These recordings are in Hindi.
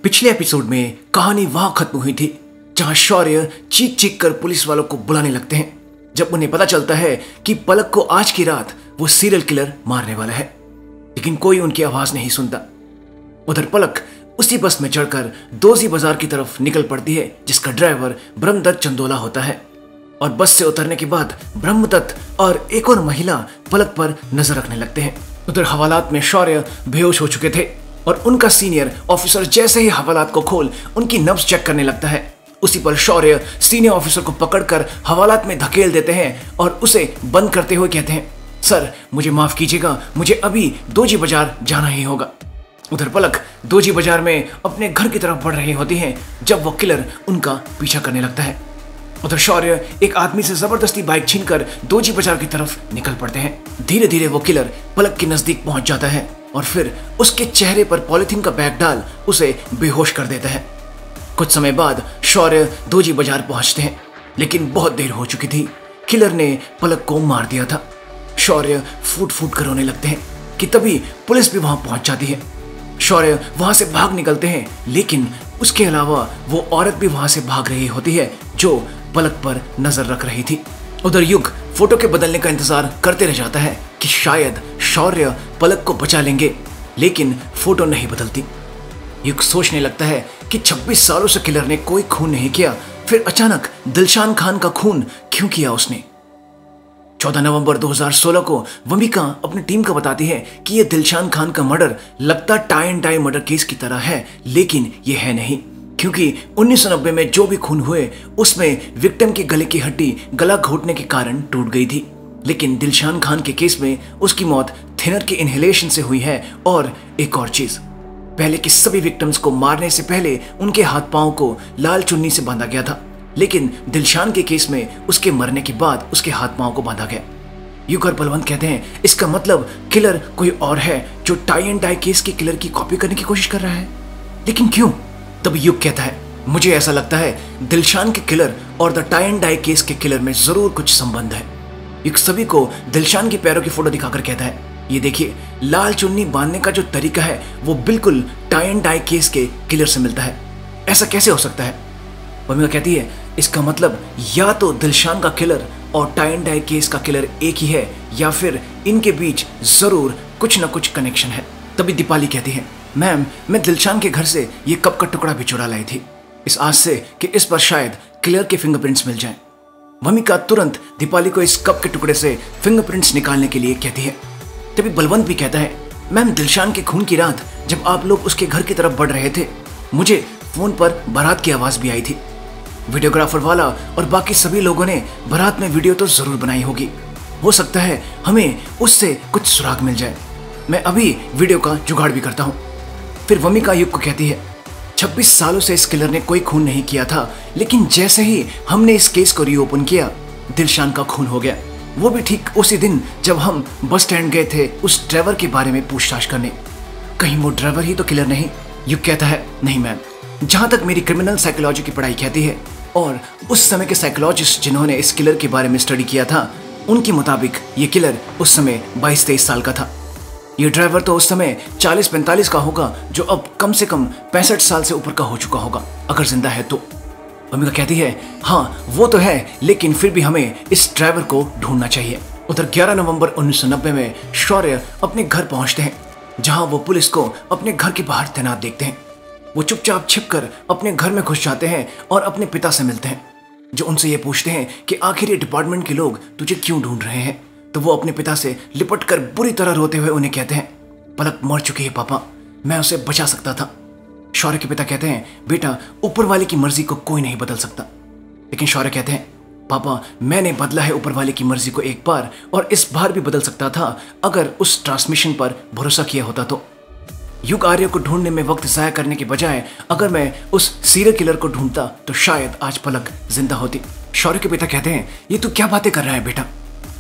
पिछले एपिसोड में कहानी वहां खत्म हुई थी जहां शौर्य चीख चीख कर पुलिस वालों को बुलाने लगते हैं जब उन्हें पता चलता है कि पलक को आज की रात वो सीरियल किलर मारने वाला है, लेकिन कोई उनकी आवाज नहीं सुनता। उधर पलक उसी बस में चढ़कर दोजी बाजार की तरफ निकल पड़ती है जिसका ड्राइवर ब्रह्मदत्त चंदोला होता है, और बस से उतरने के बाद ब्रह्मदत्त और एक और महिला पलक पर नजर रखने लगते हैं। उधर हवालात में शौर्य बेहोश हो चुके थे और उनका सीनियर ऑफिसर जैसे ही हवालात को खोल उनकी नब्ज चेक करने लगता है, उसी पर शौर्य सीनियर ऑफिसर को पकड़कर हवालात में धकेल देते हैं और उसे बंद करते हुए कहते हैं, सर मुझे माफ कीजिएगा, मुझे अभी दोजी बाजार जाना ही होगा। उधर पलक दोजी बाजार में अपने घर की तरफ बढ़ रही होती हैं जब वो किलर उनका पीछा करने लगता है। उधर शौर्य एक आदमी से जबरदस्ती बाइक छीनकर दोजी बाजार की तरफ निकल पड़ते हैं। धीरे धीरे वो किलर पलक के नजदीक पहुंच जाता है और फिर उसके चेहरे पर पॉलिथीन का बैग डाल उसे बेहोश कर देता है। कुछ समय बाद शौर्य दोजी बाजार पहुंचते हैं, लेकिन बहुत देर हो चुकी थी। किलर ने पलक को मार दिया था। शौर्य फूट फूट कर रोने लगते हैं कि तभी पुलिस भी वहां पहुंच जाती है। शौर्य वहां से भाग निकलते हैं, लेकिन उसके अलावा वो औरत भी वहां से भाग रही होती है जो पलक पर नजर रख रही थी। उधर युग फोटो के बदलने का इंतजार करते रह जाता है कि शायद शौर्य पलक को बचा लेंगे, लेकिन फोटो नहीं बदलती। युग सोचने लगता है कि 26 सालों से किलर ने कोई खून नहीं किया, फिर अचानक दिलशान खान का खून क्यों किया उसने। 14 नवंबर 2016 को वमिका अपनी टीम को बताती है कि यह दिलशान खान का मर्डर लगता tie and die murder case की तरह है, लेकिन यह है नहीं, क्योंकि 1990 में जो भी खून हुए उसमें विक्टिम के गले की हड्डी गला घोटने के कारण टूट गई थी, लेकिन दिलशान खान के केस में उसकी मौत थिनर के इनहेलेशन से हुई है। और एक और चीज, पहले की सभी विक्टिम्स को मारने से पहले उनके हाथ पांव को लाल चुन्नी से बांधा गया था, लेकिन दिलशान के केस में उसके मरने के बाद उसके हाथ पांव को बांधा गया। युग और बलवंत कहते हैं इसका मतलब किलर कोई और है जो टाई एंड डाई केस के किलर की कॉपी करने की कोशिश कर रहा है, लेकिन क्यों? तब युग कहता है मुझे ऐसा लगता है दिलशान के किलर और the tie and die case के किलर में जरूर कुछ संबंध है। युग सभी को दिलशान की पैरों की फोटो दिखाकर कहता है, ये देखिए लाल चुन्नी बांधने का जो तरीका है वो बिल्कुल टाई एंड डाई केस के किलर से मिलता है, ऐसा कैसे हो सकता है? वमिका कहती है इसका मतलब या तो दिलशान का किलर और टाई एंड डाई केस का किलर एक ही है, या फिर इनके बीच जरूर कुछ ना कुछ कनेक्शन है। तभी दीपाली कहती है, मैम मैं दिलशान के घर से ये कप का टुकड़ा भी चुरा लाई थी, इस आस से कि इस पर शायद किलर के फिंगरप्रिंट्स मिल जाएं। वमिका तुरंत दीपाली को इस कप के टुकड़े से फिंगरप्रिंट्स निकालने के लिए कहती है। तभी बलवंत भी कहता है, मैम दिलशान के खून की रात जब आप लोग उसके घर की तरफ बढ़ रहे थे, मुझे फोन पर बारात की आवाज भी आई थी। वीडियोग्राफर वाला और बाकी सभी लोगों ने बारात में वीडियो तो जरूर बनाई होगी, हो सकता है हमें उससे कुछ सुराग मिल जाए। मैं अभी वीडियो का जुगाड़ भी करता हूँ। फिर वमिका युग को कहती है 26 सालों से इस किलर ने कोई खून नहीं किया था, लेकिन जैसे ही हमने इस केस को रीओपन किया दिलशान का खून हो गया, वो भी ठीक उसी दिन जब हम बस स्टैंड गए थे उस ड्राइवर के बारे में पूछताछ करने। कहीं वो ड्राइवर ही तो किलर नहीं? युग कहता है नहीं मैम, जहां तक मेरी क्रिमिनल साइकोलॉजी की पढ़ाई कहती है और उस समय के साइकोलॉजिस्ट जिन्होंने इस किलर के बारे में स्टडी किया था उनके मुताबिक ये किलर उस समय 22-23 साल का था। ये ड्राइवर तो उस समय 40-45 का होगा, जो अब कम से कम 65 साल से ऊपर का हो चुका होगा अगर जिंदा है तो। वमिका कहती है हाँ वो तो है, लेकिन फिर भी हमें इस ड्राइवर को ढूंढना चाहिए। उधर 11 नवंबर 1990 में शौर्य अपने घर पहुंचते हैं, जहां वो पुलिस को अपने घर के बाहर तैनात देखते हैं। वो चुपचाप छिपकर अपने घर में घुस जाते हैं और अपने पिता से मिलते हैं, जो उनसे ये पूछते हैं कि आखिर ये डिपार्टमेंट के लोग तुझे क्यों ढूंढ रहे हैं। तो वो अपने पिता से लिपट कर बुरी तरह रोते हुए उन्हें कहते हैं, पलक मर चुकी है पापा, मैं उसे बचा सकता था। शौर्य के पिता कहते हैं बेटा ऊपर वाले की मर्जी को कोई नहीं बदल सकता। लेकिन शौर्य कहते हैं पापा मैंने बदला है ऊपर वाले की मर्जी को एक बार, और इस बार भी बदल सकता था अगर उस ट्रांसमिशन पर भरोसा किया होता तो। युग आर्य को ढूंढने में वक्त जाया करने के बजाय अगर मैं उस सीरियल किलर को ढूंढता तो शायद आज पलक जिंदा होती। शौर्य के पिता कहते हैं ये तू क्या बातें कर रहा है बेटा।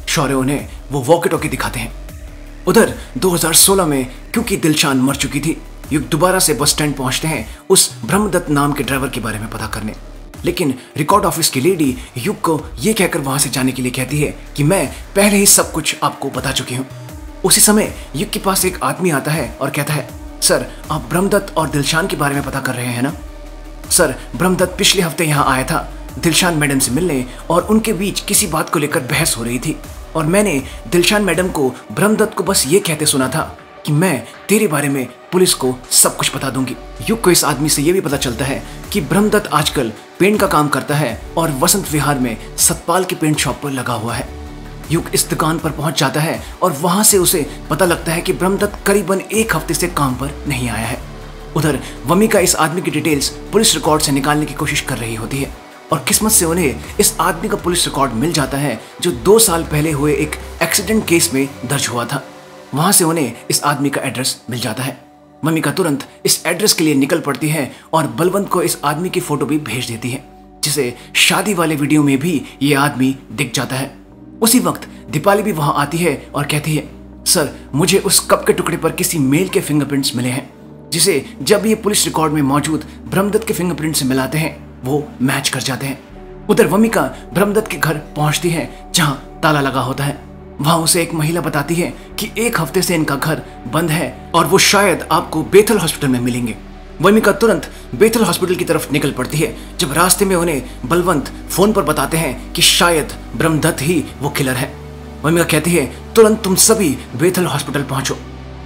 शौर्य उन्हें वो वॉकी टॉकी दिखाते हैं। उधर 2016 में क्योंकि दिलशान मर चुकी थी, युग दोबारा से बस स्टैंड पहुंचते हैं उस ब्रह्मदत्त नाम के ड्राइवर के बारे में पता करने, लेकिन रिकॉर्ड ऑफिस की लेडी युग को ये कहकर वहां से जाने के लिए कहती है कि मैं पहले ही सब कुछ आपको बता चुकी हूँ। उसी समय युग के पास एक आदमी आता है और कहता है सर, आप ब्रह्मदत्त और दिलशान के बारे में पता कर रहे हैं ना? सर, ब्रह्मदत्त पिछले हफ्ते यहाँ आया था दिलशान मैडम से मिलने और उनके बीच किसी बात को लेकर बहस हो रही थी और मैंने दिलशान मैडम को ब्रह्मदत्त को बस ये कहते सुना था कि मैं तेरे बारे में पुलिस को सब कुछ बता दूंगी। युग को इस आदमी से यह भी पता चलता है कि ब्रह्मदत्त आजकल पेंट का काम करता है और वसंत विहार में सतपाल की पेंट शॉप पर लगा हुआ है। युग इस दुकान पर पहुंच जाता है और वहां से उसे पता लगता है कि ब्रह्मदत्त करीबन 1 हफ्ते से काम पर नहीं आया है। उधर वमिका इस आदमी की डिटेल्स पुलिस रिकॉर्ड से निकालने की कोशिश कर रही होती है और किस्मत से उन्हें इस आदमी का पुलिस रिकॉर्ड मिल जाता है जो 2 साल पहले हुए एक एक्सीडेंट केस में दर्ज हुआ था। वहां से उन्हें इस आदमी का एड्रेस मिल जाता है। वमिका तुरंत इस एड्रेस के लिए निकल पड़ती है और बलवंत को इस आदमी की फोटो भी भेज देती है, जिसे शादी वाले वीडियो में भी ये आदमी दिख जाता है। उसी वक्त दीपाली भी वहां आती है और कहती है, सर, मुझे उस कप के टुकड़े पर किसी मेल के फिंगरप्रिंट्स मिले हैं, जिसे जब ये पुलिस रिकॉर्ड में मौजूद ब्रह्मदत्त के फिंगरप्रिंट से मिलाते हैं वो मैच कर जाते हैं। उधर वमिका ब्रह्मदत्त के घर पहुंचती है जहां ताला लगा होता है। वहां उसे एक महिला बताती है कि 1 हफ्ते से इनका घर बंद है और वो शायद आपको बेथल हॉस्पिटल में मिलेंगे। वमिका तुरंत बेथल हॉस्पिटल की तरफ निकल पड़ती है जब रास्ते में उन्हें बलवंत फोन पर बताते हैं कि शायद ब्रह्मदत्त ही वो किलर है। वमिका कहती है, तुरंत तुम सभी बेथल हॉस्पिटल पहुंचो।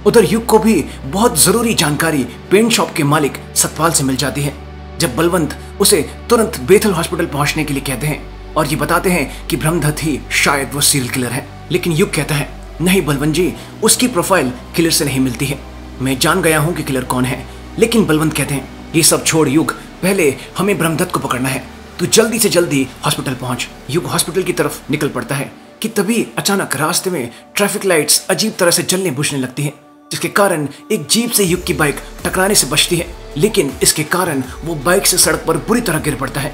उधर युग को भी बहुत जरूरी जानकारी पेंट शॉप के मालिक सतपाल से मिल जाती है। जब बलवंत उसे तुरंत बेथल हॉस्पिटल पहुंचने के लिए कहते हैं और ये बताते हैं कि ब्रह्मदत्त ही शायद वो सीरियल किलर है, लेकिन युग कहता है, नहीं बलवंत जी, उसकी प्रोफाइल किलर से नहीं मिलती है। मैं जान गया हूं कि किलर कौन है। लेकिन बलवंत कहते हैं, ये सब छोड़ युग, पहले हमें ब्रह्मदत्त को पकड़ना है। तू जल्दी से जल्दी हॉस्पिटल पहुंच। युग हॉस्पिटल की तरफ निकल पड़ता है कि तभी अचानक रास्ते में ट्रैफिक लाइट्स अजीब तरह से जलने बुझने लगती हैं, जिसके कारण एक जीप से युग की बाइक टकराने से बचती है, लेकिन इसके कारण वो बाइक से सड़क पर बुरी तरह गिर पड़ता है।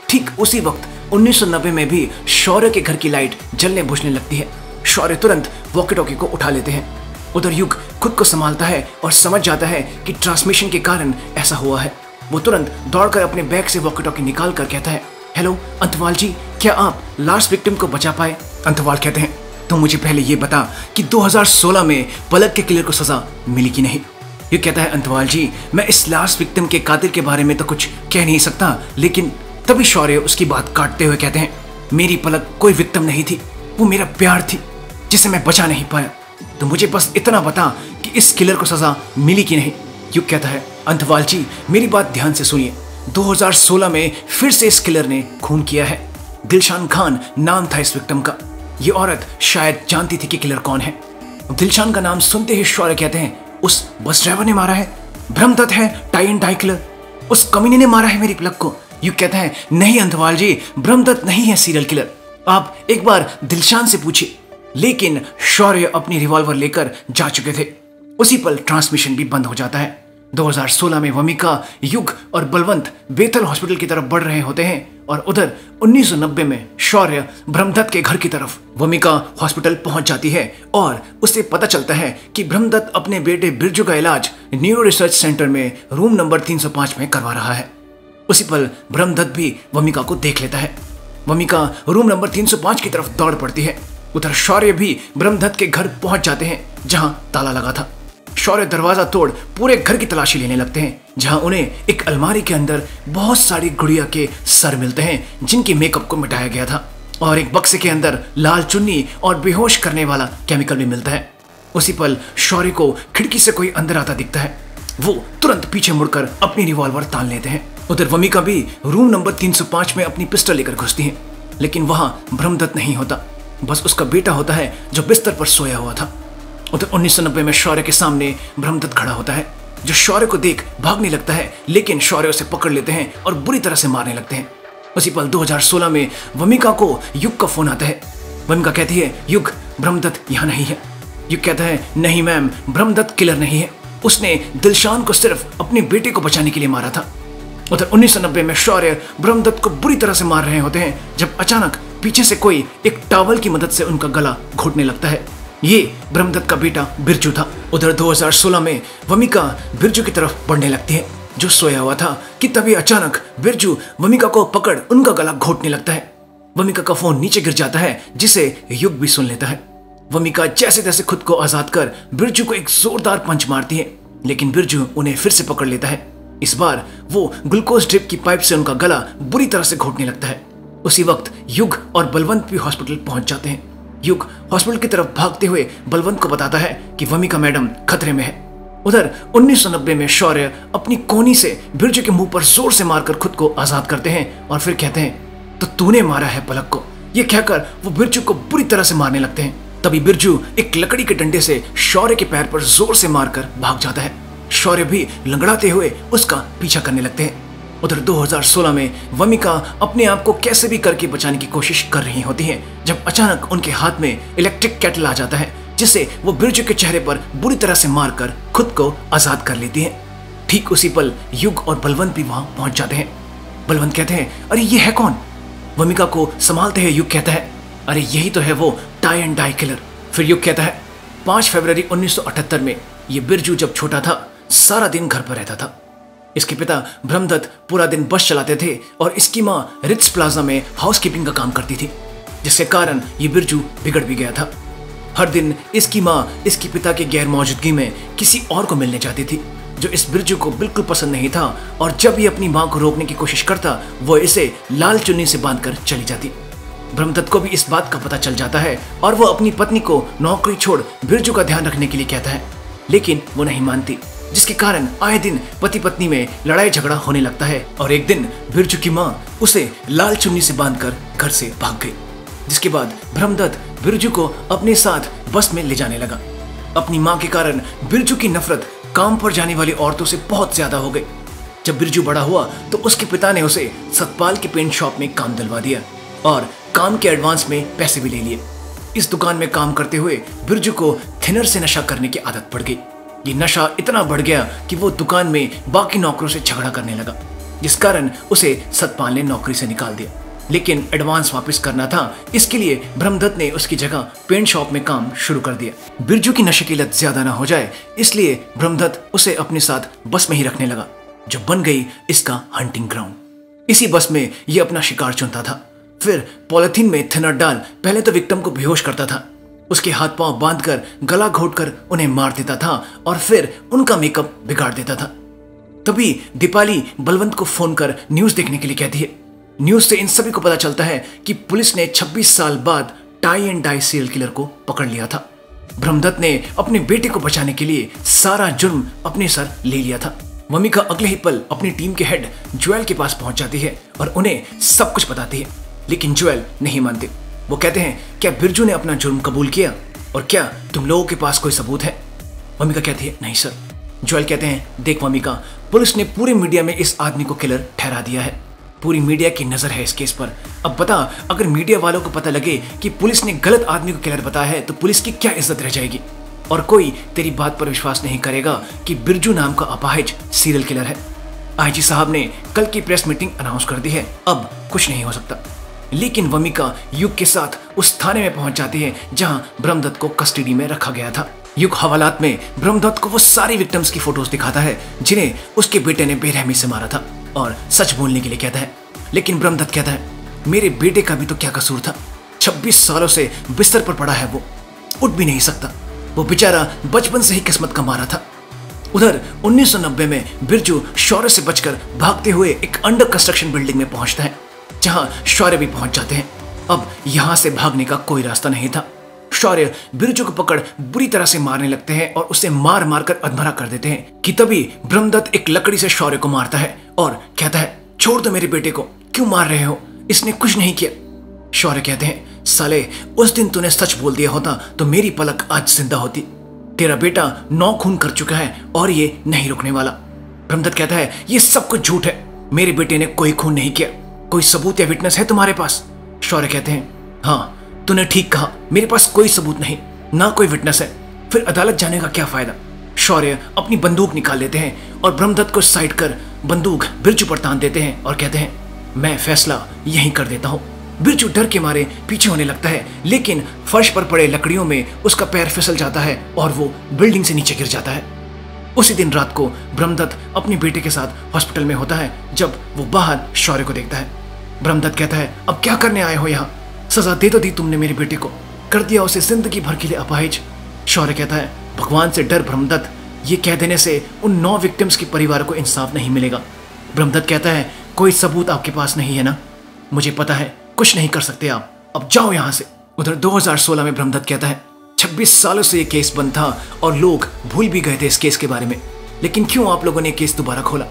ठीक उसी वक्त 1990 में भी शौर्य के घर की लाइट जलने बुझने लगती है। शौर्य तुरंत वॉकी टॉकी को उठा लेते हैं। उधर युग खुद को संभालता है और समझ जाता है कि ट्रांसमिशन के कारण ऐसा हुआ है। वो तुरंत दौड़कर अपने बैग से वॉकी टॉकी निकाल कर कहता है, हेलो अंतवाल जी, क्या आप लास्ट विक्टिम को बचा पाए? अंतवाल कहते हैं, तो मुझे पहले ये बता कि 2016 में पलक के किलर को सजा मिली कि नहीं। ये कहता है, अंतवाल जी, मैं इस लास्ट विक्टिम के कातिल के बारे में तो कुछ कह नहीं सकता, लेकिन तभी शौर्य उसकी बात काटते हुए कहते हैं, मेरी पलक कोई विक्टिम नहीं थी, वो मेरा प्यार थी जिसे मैं बचा नहीं पाया। तो मुझे बस इतना बता कि इस किलर को सजा मिली कि नहीं। युग कहता है, अंतवाल जी, मेरी बात ध्यान से सुनिए। 2016 में फिर से इस किलर ने खून किया है। दिलशान खान नाम था इस विक्टिम का। ये औरत शायद जानती थी कि किलर कौन है। दिलशान का नाम सुनते ही शौर्य कहते हैं, उस बस ड्राइवर ने मारा है, ब्रह्मदत्त है टाई एंड डाई किलर, उस कमीने ने मारा है मेरी पलक को। युग कहता है, नहीं अंतवाल जी, ब्रह्मदत्त नहीं है सीरियल किलर, आप एक बार दिलशान से पूछिए। लेकिन शौर्य अपनी रिवॉल्वर लेकर जा चुके थे। उसी पल ट्रांसमिशन भी बंद हो जाता है। 2016 में वमिका, युग और बलवंत बेथल हॉस्पिटल की तरफ बढ़ रहे होते हैं और उधर 1990 में शौर्य ब्रह्मदत्त के घर की तरफ। वमिका हॉस्पिटल पहुंच जाती है और उसे पता चलता है कि ब्रह्मदत्त अपने बेटे बिरजू का इलाज न्यूरो रिसर्च सेंटर में रूम नंबर 305 में करवा रहा है। उसी पल ब्रह्मदत्त भी वमिका को देख लेता है। वमिका रूम नंबर 305 की तरफ दौड़ पड़ती है। उधर शौर्य भी ब्रह्मदत्त के घर पहुंच जाते हैं जहां ताला लगा था। शौर्य दरवाजा तोड़ पूरे घर की तलाशी लेने लगते हैं, जहां उन्हें एक अलमारी के अंदर बहुत सारी गुड़िया के सर मिलते हैं जिनके मेकअप को मिटाया गया था, और एक बक्से के अंदर लाल चुन्नी और बेहोश करने वाला केमिकल भी मिलता है। उसी पल शौर्य को खिड़की से कोई अंदर आता दिखता है। वो तुरंत पीछे मुड़कर अपनी रिवॉल्वर तान लेते हैं। उधर वमिका भी रूम नंबर 305 में अपनी पिस्टल लेकर घुसती है, लेकिन वहां ब्रह्मदत्त नहीं होता, बस उसका बेटा होता है जो बिस्तर पर सोया हुआ था। उधर 1990 में शौर्य के सामने ब्रह्मदत्त खड़ा होता है, जो शौर्य को देख भागने लगता है, लेकिन शौर्य उसे पकड़ लेते हैं और बुरी तरह से मारने लगते हैं। उसी पल 2016 में वमिका को युग का फोन आता है। वमिका कहती है, युग, ब्रह्मदत्त यहाँ नहीं है। युग कहता है, नहीं मैम, ब्रह्मदत्त किलर नहीं है, उसने दिलशान को सिर्फ अपने बेटे को बचाने के लिए मारा था। उधर 1990 में शौर्य ब्रह्मदत्त को बुरी तरह से मार रहे होते हैं जब अचानक पीछे से कोई एक टॉवल की मदद से उनका गला घोटने लगता है। ये ब्रह्मदत्त का बेटा बिरजू था। उधर 2016 में वमिका बिरजू की तरफ बढ़ने लगती है जो सोया हुआ था कि तभी अचानक बिरजू वमिका को पकड़ उनका गला घोटने लगता है। वमिका का फोन नीचे गिर जाता है जिसे युग भी सुन लेता है। वमिका जैसे तैसे खुद को आजाद कर बिरजू को एक जोरदार पंच मारती है, लेकिन बिरजू उन्हें फिर से पकड़ लेता है। इस बार वो ग्लूकोज ड्रिप की पाइप से उनका गला बुरी तरह से घोटने लगता है। उसी वक्त युग और बलवंत भी हॉस्पिटल पहुंच जाते हैं। युग हॉस्पिटल की तरफ भागते हुए बलवंत को बताता है कि वमिका मैडम खतरे में है। उधर 1990 में शौर्य अपनी कोहनी से बिरजू के मुंह पर जोर से मारकर खुद को आजाद करते हैं और फिर कहते हैं, तो तूने मारा है पलक को। ये कहकर वो बिरजू को बुरी तरह से मारने लगते हैं। तभी बिरजू एक लकड़ी के डंडे से शौर्य के पैर पर जोर से मारकर भाग जाता है। शौर्य भी लंगड़ाते हुए उसका पीछा करने लगते हैं। उधर 2016 में वमिका अपने आप को कैसे भी करके बचाने की कोशिश कर रही होती है, जब अचानक उनके हाथ में इलेक्ट्रिक केटल आ जाता है, जिसे वो बिरजू के चेहरे पर बुरी तरह से मारकर खुद को आजाद कर लेती है। ठीक उसी पल युग और बलवंत भी वहां पहुंच जाते हैं। बलवंत कहते हैं, अरे ये है कौन? वमिका को संभालते हुए युग कहता है, अरे यही तो है वो टाई एंड डाई किलर। फिर युग कहता है, 5 फरवरी 1978 में ये बिरजू जब छोटा था सारा दिन घर पर रहता था। इसके पिता ब्रह्मदत्त पूरा दिन बस चलाते थे और इसकी माँ रिट्स प्लाजा में हाउसकीपिंग का काम करती थी, जिसके कारण ये बिरजू बिगड़ भी गया था। हर दिन इसकी माँ इसके पिता की गैर मौजूदगी में किसी और को मिलने जाती थी, जो इस बिरजू को बिल्कुल पसंद नहीं था। और जब ये अपनी माँ को रोकने की कोशिश करता, वो इसे लाल चुन्नी से बांधकर चली जाती। ब्रह्मदत्त को भी इस बात का पता चल जाता है और वो अपनी पत्नी को नौकरी छोड़ बिरजू का ध्यान रखने के लिए कहता है, लेकिन वो नहीं मानती, जिसके कारण आए दिन पति पत्नी में लड़ाई झगड़ा होने लगता है। और एक दिन बिरजू की माँ उसे लाल चुन्नी से बांधकर घर से भाग गई, जिसके बाद ब्रह्मदत्त बिरजू को अपने साथ बस में ले जाने लगा। अपनी माँ के कारण बिरजू की नफरत काम पर जाने वाली औरतों से बहुत ज्यादा हो गई। जब बिरजू बड़ा हुआ तो उसके पिता ने उसे सतपाल के पेंट शॉप में काम दिलवा दिया और काम के एडवांस में पैसे भी ले लिए। इस दुकान में काम करते हुए बिरजू को थिनर से नशा करने की आदत पड़ गई। ये नशा इतना बढ़ गया कि वो दुकान में बाकी नौकरों से झगड़ा करने लगा, जिस कारण उसे सतपाल ने नौकरी से निकाल दिया। लेकिन एडवांस वापस करना था, इसके लिए ब्रह्मदत्त ने उसकी जगह पेंट शॉप में काम शुरू कर दिया। बिरजू की नशे की लत ज्यादा ना हो जाए, इसलिए ब्रह्मदत्त उसे अपने साथ बस में ही रखने लगा, जो बन गई इसका हंटिंग ग्राउंड। इसी बस में ये अपना शिकार चुनता था। फिर पॉलिथीन में थिनर डाल पहले तो विक्टिम को बेहोश करता था, उसके हाथ पांव बांधकर गला घोटकर उन्हें मार देता था और फिर उनका मेकअप बिगाड़ देता था। तभी दीपाली बलवंत को फोन कर न्यूज देखने के लिए कहती है। न्यूज से इन सभी को पता चलता है कि पुलिस ने 26 साल बाद tie and die serial killer को पकड़ लिया था। ब्रह्मदत्त ने अपने बेटे को बचाने के लिए सारा जुर्म अपने सर ले लिया था। वमिका अगले ही पल अपनी टीम के हेड ज्वेल के पास पहुंच जाती है और उन्हें सब कुछ बताती है, लेकिन ज्वेल नहीं मानते। वो कहते हैं, क्या बिरजू ने अपना जुर्म कबूल किया और क्या तुम लोगों के पास कोई सबूत है? वमिका कहती है, नहीं सर। ज्वेल कहते हैं, देख वमिका, पुलिस ने पूरे मीडिया में इस आदमी को किलर ठहरा दिया है। पूरी मीडिया की नजर है इस केस पर। अब बता, अगर मीडिया वालों को पता लगे कि पुलिस ने गलत आदमी को किलर बताया है तो पुलिस की क्या इज्जत रह जाएगी? और कोई तेरी बात पर विश्वास नहीं करेगा कि बिरजू नाम का अपाहिज सीरियल किलर है। आईजी साहब ने कल की प्रेस मीटिंग अनाउंस कर दी है, अब कुछ नहीं हो सकता। लेकिन वमिका युग के साथ उस थाने में पहुंच जाती है जहां ब्रह्मदत्त को कस्टडी में रखा गया था। युग हवालात में ब्रह्मदत्त को वो सारी विक्टिम्स की फोटोज दिखाता है जिन्हें उसके बेटे ने बेरहमी से मारा था और सच बोलने के लिए कहता है। लेकिन ब्रह्मदत्त कहता है, मेरे बेटे का भी तो क्या कसूर था? 26 सालों से बिस्तर पर पड़ा है, वो उठ भी नहीं सकता। वो बेचारा बचपन से ही किस्मत का मारा था। उधर 1990 में बिरजू शौर्य से बचकर भागते हुए एक अंडर कंस्ट्रक्शन बिल्डिंग में पहुंचता है, जहां शौर्य भी पहुंच जाते हैं। अब यहां से भागने का कोई रास्ता नहीं था। शौर्य बिरजू को पकड़ बुरी तरह से मारने लगते हैं और उसे मार मार कर अधमरा कर देते हैं कि तभी ब्रह्मदत्त एक लकड़ी से शौर्य को मारता है और कहता है, छोड़ दो मेरे बेटे को, क्यों मार रहे हो? इसने कुछ नहीं किया। शौर्य कहते हैं, साले, उस दिन तूने सच बोल दिया होता तो मेरी पलक आज जिंदा होती। तेरा बेटा 9 खून कर चुका है और ये नहीं रुकने वाला। ब्रह्मदत्त कहता है, ये सब कुछ झूठ है, मेरे बेटे ने कोई खून नहीं किया। कोई सबूत या विटनेस है तुम्हारे पास? शौर्य कहते हैं, हाँ, तूने ठीक कहा, मेरे पास कोई सबूत नहीं, ना कोई विटनेस है। फिर अदालत जाने का क्या फायदा? शौर्य अपनी बंदूक निकाल लेते हैं और ब्रह्मदत्त को साइड कर बंदूक बिरजू पर तान देते हैं और कहते हैं, मैं फैसला यहीं कर देता हूं। बिरजू डर के मारे पीछे होने लगता है, लेकिन फर्श पर पड़े लकड़ियों में उसका पैर फिसल जाता है और वो बिल्डिंग से नीचे गिर जाता है। उसी दिन रात को ब्रह्मदत्त अपने बेटे के साथ हॉस्पिटल में होता है जब वो बाहर शौर्य को देखता है। ब्रह्मदत्त कहता है, अब क्या करने आए हो यहाँ? सजा दे तो दी तुमने मेरे बेटे को, कर दिया उसे जिंदगी भर के लिए अपाहिज। शौर्य कहता है, भगवान से डर ब्रह्मदत्त, ये कह देने से उन 9 विक्टिम्स के परिवार को इंसाफ नहीं मिलेगा। ब्रह्मदत्त कहता है, कोई सबूत आपके पास नहीं है ना? मुझे पता है, कुछ नहीं कर सकते आप, अब जाओ यहां से। उधर 2016 में ब्रह्मदत्त कहता है, 26 सालों से ये केस बंद था और लोग भूल भी गए थे इस केस के बारे में, लेकिन क्यों आप लोगों ने केस दोबारा खोला?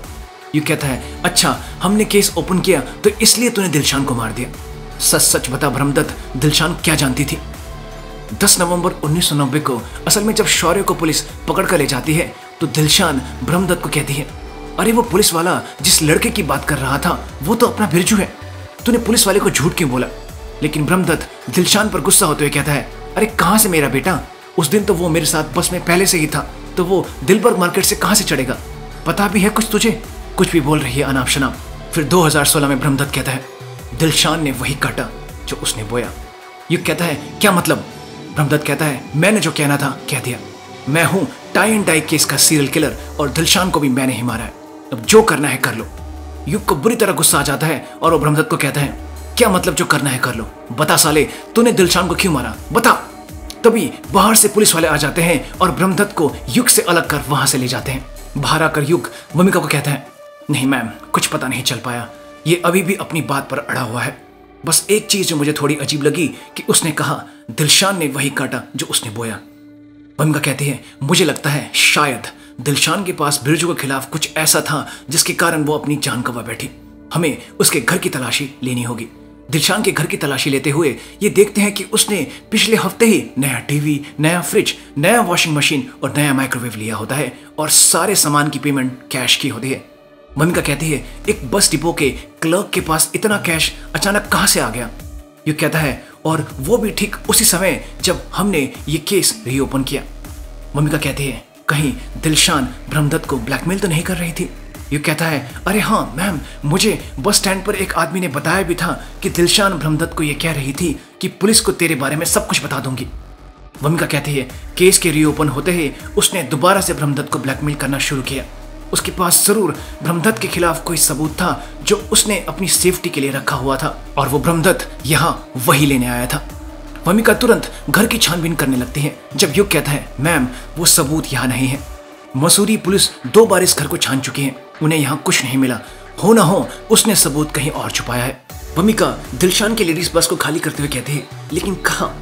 यू कहता है, अच्छा हमने केस ओपन किया तो इसलिए तूने दिलशान को मार दिया। सच सच बता ब्रह्मदत्त, दिलशान क्या जानती थी? 10 नवंबर 1990 को असल में जब शौर्य को पुलिस पकड़ कर ले जाती है तो दिलशान ब्रह्मदत्त को कहती है, अरे वो पुलिस वाला जिस लड़के की बात कर रहा था वो तो अपना बिरजू है, तूने पुलिस वाले को झूठ क्यों बोला? लेकिन ब्रह्मदत्त दिलशान पर गुस्सा होते हुए कहता है, अरे कहाँ से मेरा बेटा, उस दिन तो वो मेरे साथ बस में पहले से ही था, तो वो दिलबर्ग मार्केट से कहाँ से चढ़ेगा? पता भी है कुछ तुझे? कुछ भी बोल रही है अनाप शनाप। फिर 2016 में ब्रह्मदत्त कहता है, दिलशान ने वही काटा जो उसने बोया। ये कहता है, क्या मतलब? ब्रह्मदत्त कहता है, मैंने जो कहना था कह दिया, मैं हूं टाई एंड डाई केस का सीरियल किलर और दिलशान को भी मैंने ही मारा है, अब जो करना है कर लो। युग को बुरी तरह गुस्सा आ जाता है और वो ब्रह्मदत्त को कहता है, क्या मतलब जो करना है कर लो? बता साले, तूने दिलशान को क्यों मारा, बता। तभी बाहर से पुलिस वाले आ जाते हैं और ब्रह्मदत्त को युग से अलग कर वहां से ले जाते हैं। बाहर आकर युग वमिका को कहता है, नहीं मैम, कुछ पता नहीं चल पाया, ये अभी भी अपनी बात पर अड़ा हुआ है। बस एक चीज जो मुझे थोड़ी अजीब लगी कि उसने कहा दिलशान ने वही काटा जो उसने बोया। वमिका कहती है, मुझे लगता है शायद दिलशान के पास बिरजू के खिलाफ कुछ ऐसा था जिसके कारण वो अपनी जान गंवा बैठी। हमें उसके घर की तलाशी लेनी होगी। दिलशान के घर की तलाशी लेते हुए ये देखते हैं कि उसने पिछले हफ्ते ही नया टीवी, नया फ्रिज, नया वॉशिंग मशीन और नया माइक्रोवेव लिया होता है और सारे सामान की पेमेंट कैश की होती है। वमिका कहती है, एक बस डिपो के क्लर्क के पास इतना कैश अचानक कहां से आ गया? युग कहता है, और वो भी ठीक उसी समय जब हमने ये केस रीओपन किया। वमिका कहती है, कहीं दिलशान ब्रह्मदत्त को ब्लैकमेल तो नहीं कर रही थी? युग कहता है, अरे हाँ मैम, मुझे बस स्टैंड पर एक आदमी ने बताया भी था कि दिलशान ब्रह्मदत्त को ये कह रही थी कि पुलिस को तेरे बारे में सब कुछ बता दूंगी। वमिका कहती है, केस के रीओपन होते ही उसने दोबारा से ब्रह्मदत्त को ब्लैकमेल करना शुरू किया। उसके पास जरूर ब्रह्मदत्त के खिलाफ कोई सबूत था जो उसने अपनी सेफ्टी के लिए रखा हुआ था और वो ब्रह्मदत्त यहाँ वही लेने आया था। वमिका तुरंत घर की छानबीन करने लगती है जब युग कहता है, मैम वो सबूत यहाँ नहीं है। मसूरी पुलिस 2 बार इस घर को छान चुकी है, उन्हें यहाँ कुछ नहीं मिला, हो ना हो उसने सबूत कहीं और छुपाया है। वमिका दिलशान के लेडीज बस को खाली करते हुए कहती है, लेकिन कहाँ?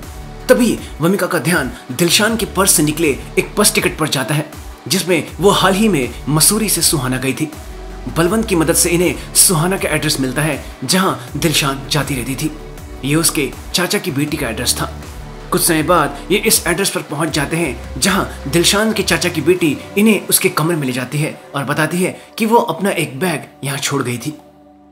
तभी वमिका का ध्यान दिलशान के पर्स से निकले एक बस टिकट पर जाता है जिसमें वो हाल ही में मसूरी से सुहाना गई थी। बलवंत की मदद से इन्हें सुहाना का एड्रेस मिलता है जहां दिलशान जाती रहती थी। ये उसके चाचा की बेटी का एड्रेस था। कुछ समय बाद ये इस एड्रेस पर पहुंच जाते हैं जहां दिलशान के चाचा की बेटी इन्हें उसके कमरे में ले जाती है और बताती है कि वो अपना एक बैग यहाँ छोड़ गई थी।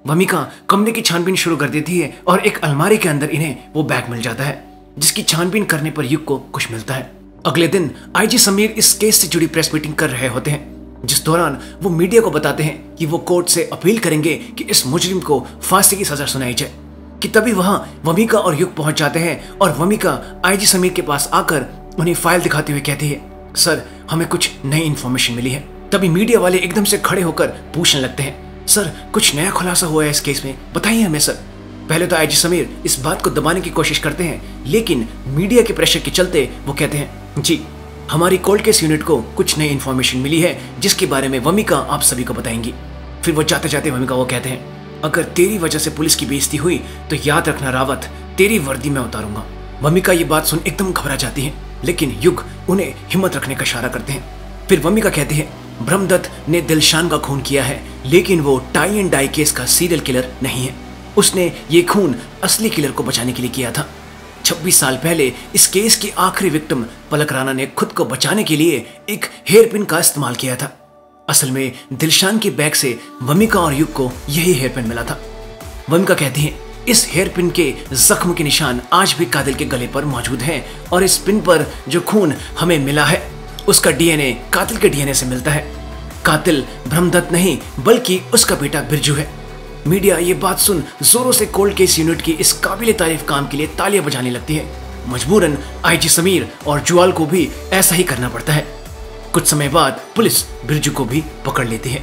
वमिका कमरे की छानबीन शुरू कर देती है और एक अलमारी के अंदर इन्हें वो बैग मिल जाता है जिसकी छानबीन करने पर युग को कुछ मिलता है। अगले दिन आईजी समीर इस केस से जुड़ी प्रेस मीटिंग कर रहे होते हैं जिस दौरान वो मीडिया को बताते हैं कि वो कोर्ट से अपील करेंगे कि इस मुजरिम को फांसी की सजा सुनाई जाए। कि तभी वहां वमिका और युग पहुंच जाते हैं और वमिका आईजी समीर के पास आकर उन्हें फाइल दिखाते हुए कहती है, सर हमें कुछ नई इन्फॉर्मेशन मिली है। तभी मीडिया वाले एकदम से खड़े होकर पूछने लगते हैं, सर कुछ नया खुलासा हुआ है इस केस में, बताइए हमें सर। पहले तो आईजी समीर इस बात को दबाने की कोशिश करते हैं लेकिन मीडिया के प्रेशर के चलते वो कहते हैं, जी हमारी कोल्ड केस यूनिट को कुछ नई इन्फॉर्मेशन मिली है जिसके बारे में वमिका आप सभी को बताएंगी। फिर वो जाते जाते वमिका वो कहते हैं, अगर तेरी वजह से पुलिस की बेइज्जती हुई तो याद रखना रावत, तेरी वर्दी मैं उतारूंगा। वमिका ये बात सुन एकदम घबरा जाती है लेकिन युग उन्हें हिम्मत रखने का इशारा करते हैं। फिर वमिका कहती है, ब्रह्मदत्त ने दिलशान का खून किया है लेकिन वो टाई एंड डाई केस का सीरियल किलर नहीं है। उसने ये खून असली किलर को बचाने के लिए किया था। 26 साल पहले इस केस की आखिरी विक्टिम पलक राणा ने खुद को बचाने के लिए एक हेयर पिन का इस्तेमाल किया था। असल में दिलशान के बैग से वमिका और युग को यही हेयर पिन मिला था। वमिका कहती है, इस हेयर पिन के जख्म के निशान आज भी कातिल के गले पर मौजूद हैं और इस पिन पर जो खून हमें मिला है उसका डीएनए कातिल के डीएनए से मिलता है। कातिल ब्रह्मदत्त नहीं बल्कि उसका बेटा बिरजू है। मीडिया ये बात सुन जोरों से कोल्ड केस यूनिट की इस काबिले तारीफ काम के लिए तालियां बजाने लगती है। मजबूरन आईजी समीर और जुआल को भी ऐसा ही करना पड़ता है। कुछ समय बाद पुलिस बिरजू को भी पकड़ लेती है।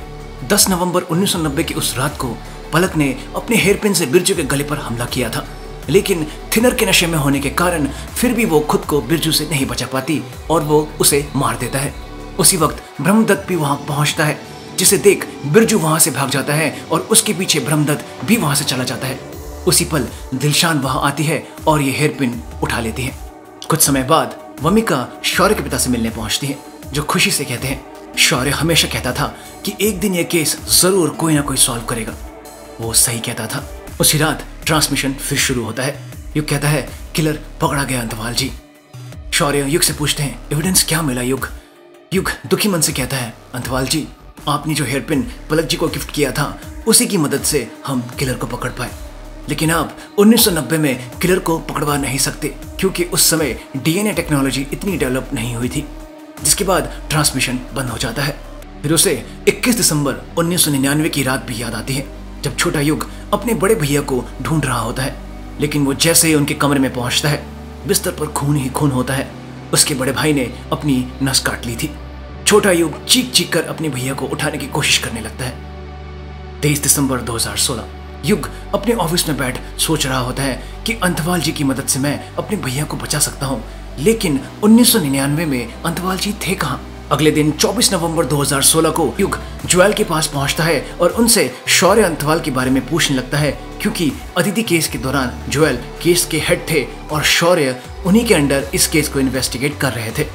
10 नवंबर 1990 की उस रात को पलक ने अपने हेयरपिन से बिरजू के गले पर हमला किया था लेकिन थिनर के नशे में होने के कारण फिर भी वो खुद को बिरजू से नहीं बचा पाती और वो उसे मार देता है। उसी वक्त ब्रह्मदत्त भी वहां पहुंचता है, जिसे देख बिरजू वहां से भाग जाता है और उसके पीछे ब्रह्मदत्त भी वहां से चला जाता है। उसी पल दिलशान वहां आती है और ये हेयरपिन उठा लेती है। कुछ समय बाद वमिका शौर्य के पिता से मिलने पहुंचती है, जो खुशी से कहते हैं शौर्य हमेशा कहता था कि एक दिन ये केस जरूर कोई ना कोई सॉल्व करेगा। वो सही कहता था। उसी रात ट्रांसमिशन फिर शुरू होता है। युग कहता है किलर पकड़ा गया अंतवाल जी। शौर्य युग से पूछते हैं एविडेंस क्या मिला युग? युग दुखी मन से कहता है अंतवाल जी, आपने जो हेयरपिन पलक जी को गिफ्ट किया था उसी की मदद से हम किलर को पकड़ पाए, लेकिन आप 1990 में किलर को पकड़वा नहीं सकते क्योंकि उस समय डीएनए टेक्नोलॉजी इतनी डेवलप नहीं हुई थी। जिसके बाद ट्रांसमिशन बंद हो जाता है। फिर उसे 21 दिसंबर 1999 की रात भी याद आती है, जब छोटा युग अपने बड़े भैया को ढूंढ रहा होता है, लेकिन वो जैसे ही उनके कमरे में पहुंचता है बिस्तर पर खून ही खून होता है। उसके बड़े भाई ने अपनी नस काट ली थी। छोटा युग चीख चीख कर अपने भैया को उठाने की कोशिश करने लगता है। 23 दिसंबर 2016 युग अपने ऑफिस में बैठ सोच रहा होता है कि अंतवाल जी की मदद से मैं अपने भैया को बचा सकता हूँ, लेकिन 1999 में अंतवाल जी थे कहाँ? अगले दिन 24 नवंबर 2016 को युग ज्वेल के पास पहुंचता है और उनसे शौर्य अंतवाल के बारे में पूछने लगता है, क्योंकि अदिति केस के दौरान ज्वेल केस के हेड थे और शौर्य उन्हीं के अंडर इस केस को इन्वेस्टिगेट कर रहे थे।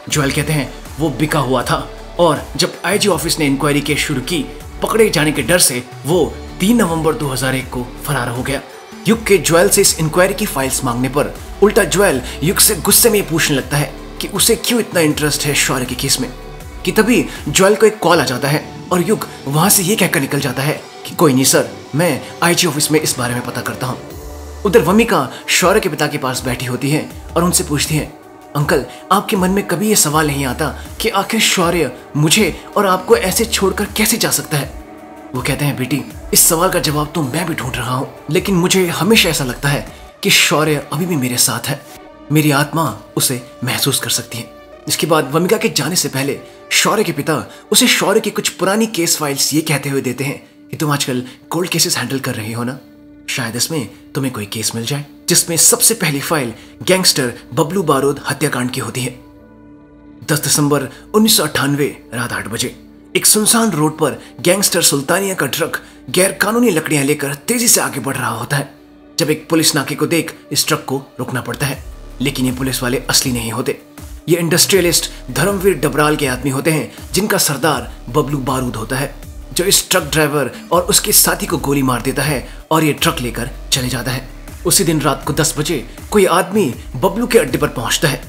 ज्वेल कहते हैं वो बिका हुआ था और जब आईजी ऑफिस ने इंक्वायरी केस शुरू की, पकड़े जाने के डर से वो 3 नवंबर 2001 को फरार हो गया। युग के ज्वेल से इस इंक्वायरी की फाइल्स मांगने पर उल्टा ज्वेल युग से गुस्से में पूछने लगता है कि उसे क्यों इतना इंटरेस्ट है शौर्य के केस में। कि तभी ज्वेल को एक कॉल आ जाता है और युग वहां से ये कहकर निकल जाता है कि कोई नहीं सर, मैं आईजी ऑफिस में इस बारे में पता करता हूँ। उधर वमिका शौर्य के पिता के पास बैठी होती है और उनसे पूछती है अंकल, आपके मन में कभी ये सवाल नहीं आता कि आखिर शौर्य मुझे और आपको ऐसे छोड़कर कैसे जा सकता है? वो कहते हैं बेटी, इस सवाल का जवाब तो मैं भी ढूंढ रहा हूँ, लेकिन मुझे हमेशा ऐसा लगता है कि शौर्य अभी भी मेरे साथ है। मेरी आत्मा उसे महसूस कर सकती है। इसके बाद वमिका के जाने से पहले शौर्य के पिता उसे शौर्य की कुछ पुरानी केस फाइल्स ये कहते हुए देते हैं कि तुम आजकल कोल्ड केसेस हैंडल कर रहे हो ना, शायद इसमें तुम्हें कोई केस मिल जाए, जिसमें सबसे पहली फाइल गैंगस्टर बबलू बारूद हत्याकांड की होती है। 10 दिसंबर 1998 रात 8 बजे एक सुनसान रोड पर गैंगस्टर सुल्तानिया का ट्रक गैर कानूनी लकड़ियां लेकर तेजी से आगे बढ़ रहा होता है। जब एक पुलिस नाके को देख इस ट्रक को रुकना पड़ता है, लेकिन ये पुलिस वाले असली नहीं होते। ये इंडस्ट्रियलिस्ट धर्मवीर डबराल के आदमी होते हैं, जिनका सरदार बबलू बारूद होता है, जो इस ट्रक ड्राइवर और उसके साथी को गोली मार देता है और ये ट्रक लेकर चले जाता है। उसी दिन रात को 10 बजे कोई आदमी बबलू के अड्डे पर पहुंचता है,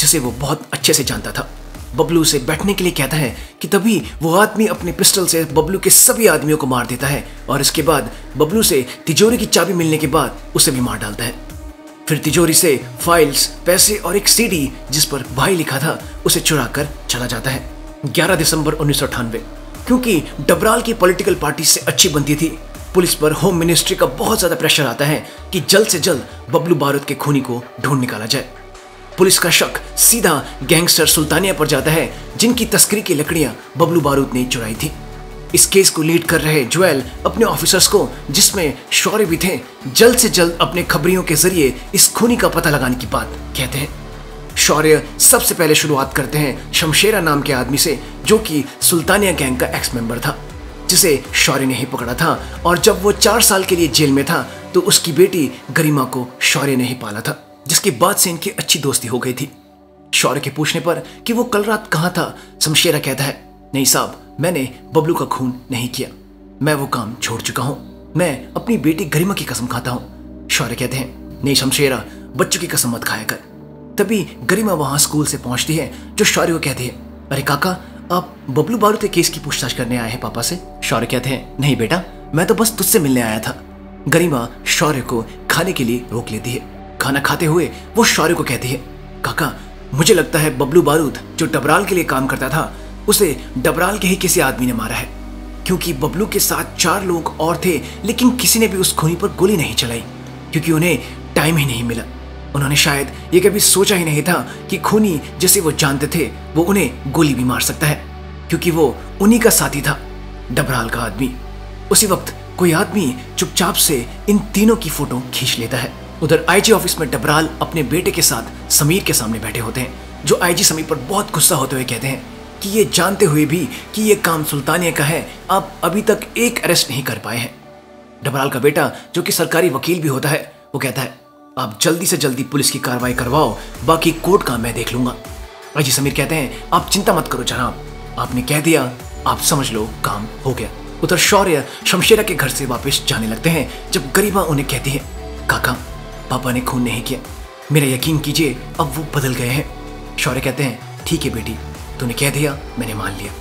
जिसे वो बहुत अच्छे से जानता था। बबलू से बैठने के लिए कहता है कि तभी वो आदमी अपने पिस्टल से बबलू के सभी आदमियों को मार देता है और इसके बाद बबलू से तिजोरी की चाबी मिलने के बाद उसे भी मार डालता है। फिर तिजोरी से फाइल्स, पैसे और एक सीडी जिस पर भाई लिखा था उसे चुरा कर चला जाता है। 11 दिसंबर 1998 क्योंकि डबराल की पॉलिटिकल पार्टी से अच्छी बनती थी, पुलिस पर होम मिनिस्ट्री का बहुत ज्यादा प्रेशर आता है कि जल्द से जल्द बबलू बारूद के खूनी को ढूंढ निकाला जाए। पुलिस का शक सीधा गैंगस्टर सुल्तानिया पर जाता है, जिनकी तस्करी की लकड़ियां बबलू बारूद ने चुराई थी। इस केस को लीड कर रहे ज्वेल अपने ऑफिसर्स को, जिसमें शौर्य भी थे, जल्द से जल्द अपने खबरियों के जरिए इस खूनी का पता लगाने की बात कहते हैं। शौर्य सबसे पहले शुरुआत करते हैं शमशेरा नाम के आदमी से, जो कि सुल्तानिया गैंग का एक्स मेंबर था, जिसे शौर्य ने ही पकड़ा था और जब वो 4 साल के लिए जेल में था तो उसकी बेटी गरिमा को शौर्य ने ही पाला था, जिसके बाद से इनकी अच्छी दोस्ती हो गई थी। शौर्य के पूछने पर कि वो कल रात कहाँ था, शमशेरा कहता है नहीं साहब, मैंने बबलू का खून नहीं किया, मैं वो काम छोड़ चुका हूँ, मैं अपनी बेटी गरिमा की कसम खाता हूँ। शौर्य कहते हैं नहीं शमशेरा, बच्चों की कसम मत खाया कर। तभी गरिमा वहां स्कूल से पहुंचती है, जो शौर्य को कहती है अरे काका, आप बबलू बारूद के केस की पूछताछ करने आए हैं पापा से? शौर्य कहते हैं नहीं बेटा, मैं तो बस तुझसे मिलने आया था। गरिमा शौर्य को खाने के लिए रोक लेती है। खाना खाते हुए वो शौर्य को कहती है काका, मुझे लगता है बबलू बारूद जो डबराल के लिए काम करता था, उसे डबराल के ही किसी आदमी ने मारा है, क्योंकि बबलू के साथ 4 लोग और थे, लेकिन किसी ने भी उस खूनी पर गोली नहीं चलाई, क्योंकि उन्हें टाइम ही नहीं मिला। उन्होंने शायद ये कभी सोचा ही नहीं था कि खूनी जैसे वो जानते थे वो उन्हें गोली भी मार सकता है, क्योंकि वो उन्हीं का साथी था, डबराल का आदमी। उसी वक्त कोई आदमी चुपचाप से इन तीनों की फोटो खींच लेता है। उधर आईजी ऑफिस में डबराल अपने बेटे के साथ समीर के सामने बैठे होते हैं, जो आईजी समीर पर बहुत गुस्सा होते हुए कहते हैं कि ये जानते हुए भी कि ये काम सुल्तानिया का है, आप अभी तक एक अरेस्ट नहीं कर पाए हैं। डबराल का बेटा, जो कि सरकारी वकील भी होता है, वो कहता है आप जल्दी से जल्दी पुलिस की कार्रवाई करवाओ, बाकी कोर्ट का मैं देख लूंगा। अजी समीर कहते हैं आप चिंता मत करो जनाब, आपने कह दिया, आप समझ लो काम हो गया। उधर शौर्य शमशेरा के घर से वापस जाने लगते हैं जब गरिमा उन्हें कहती है काका, पापा ने खून नहीं किया, मेरा यकीन कीजिए, अब वो बदल गए हैं। शौर्य कहते हैं ठीक है बेटी, तूने कह दिया, मैंने मान लिया।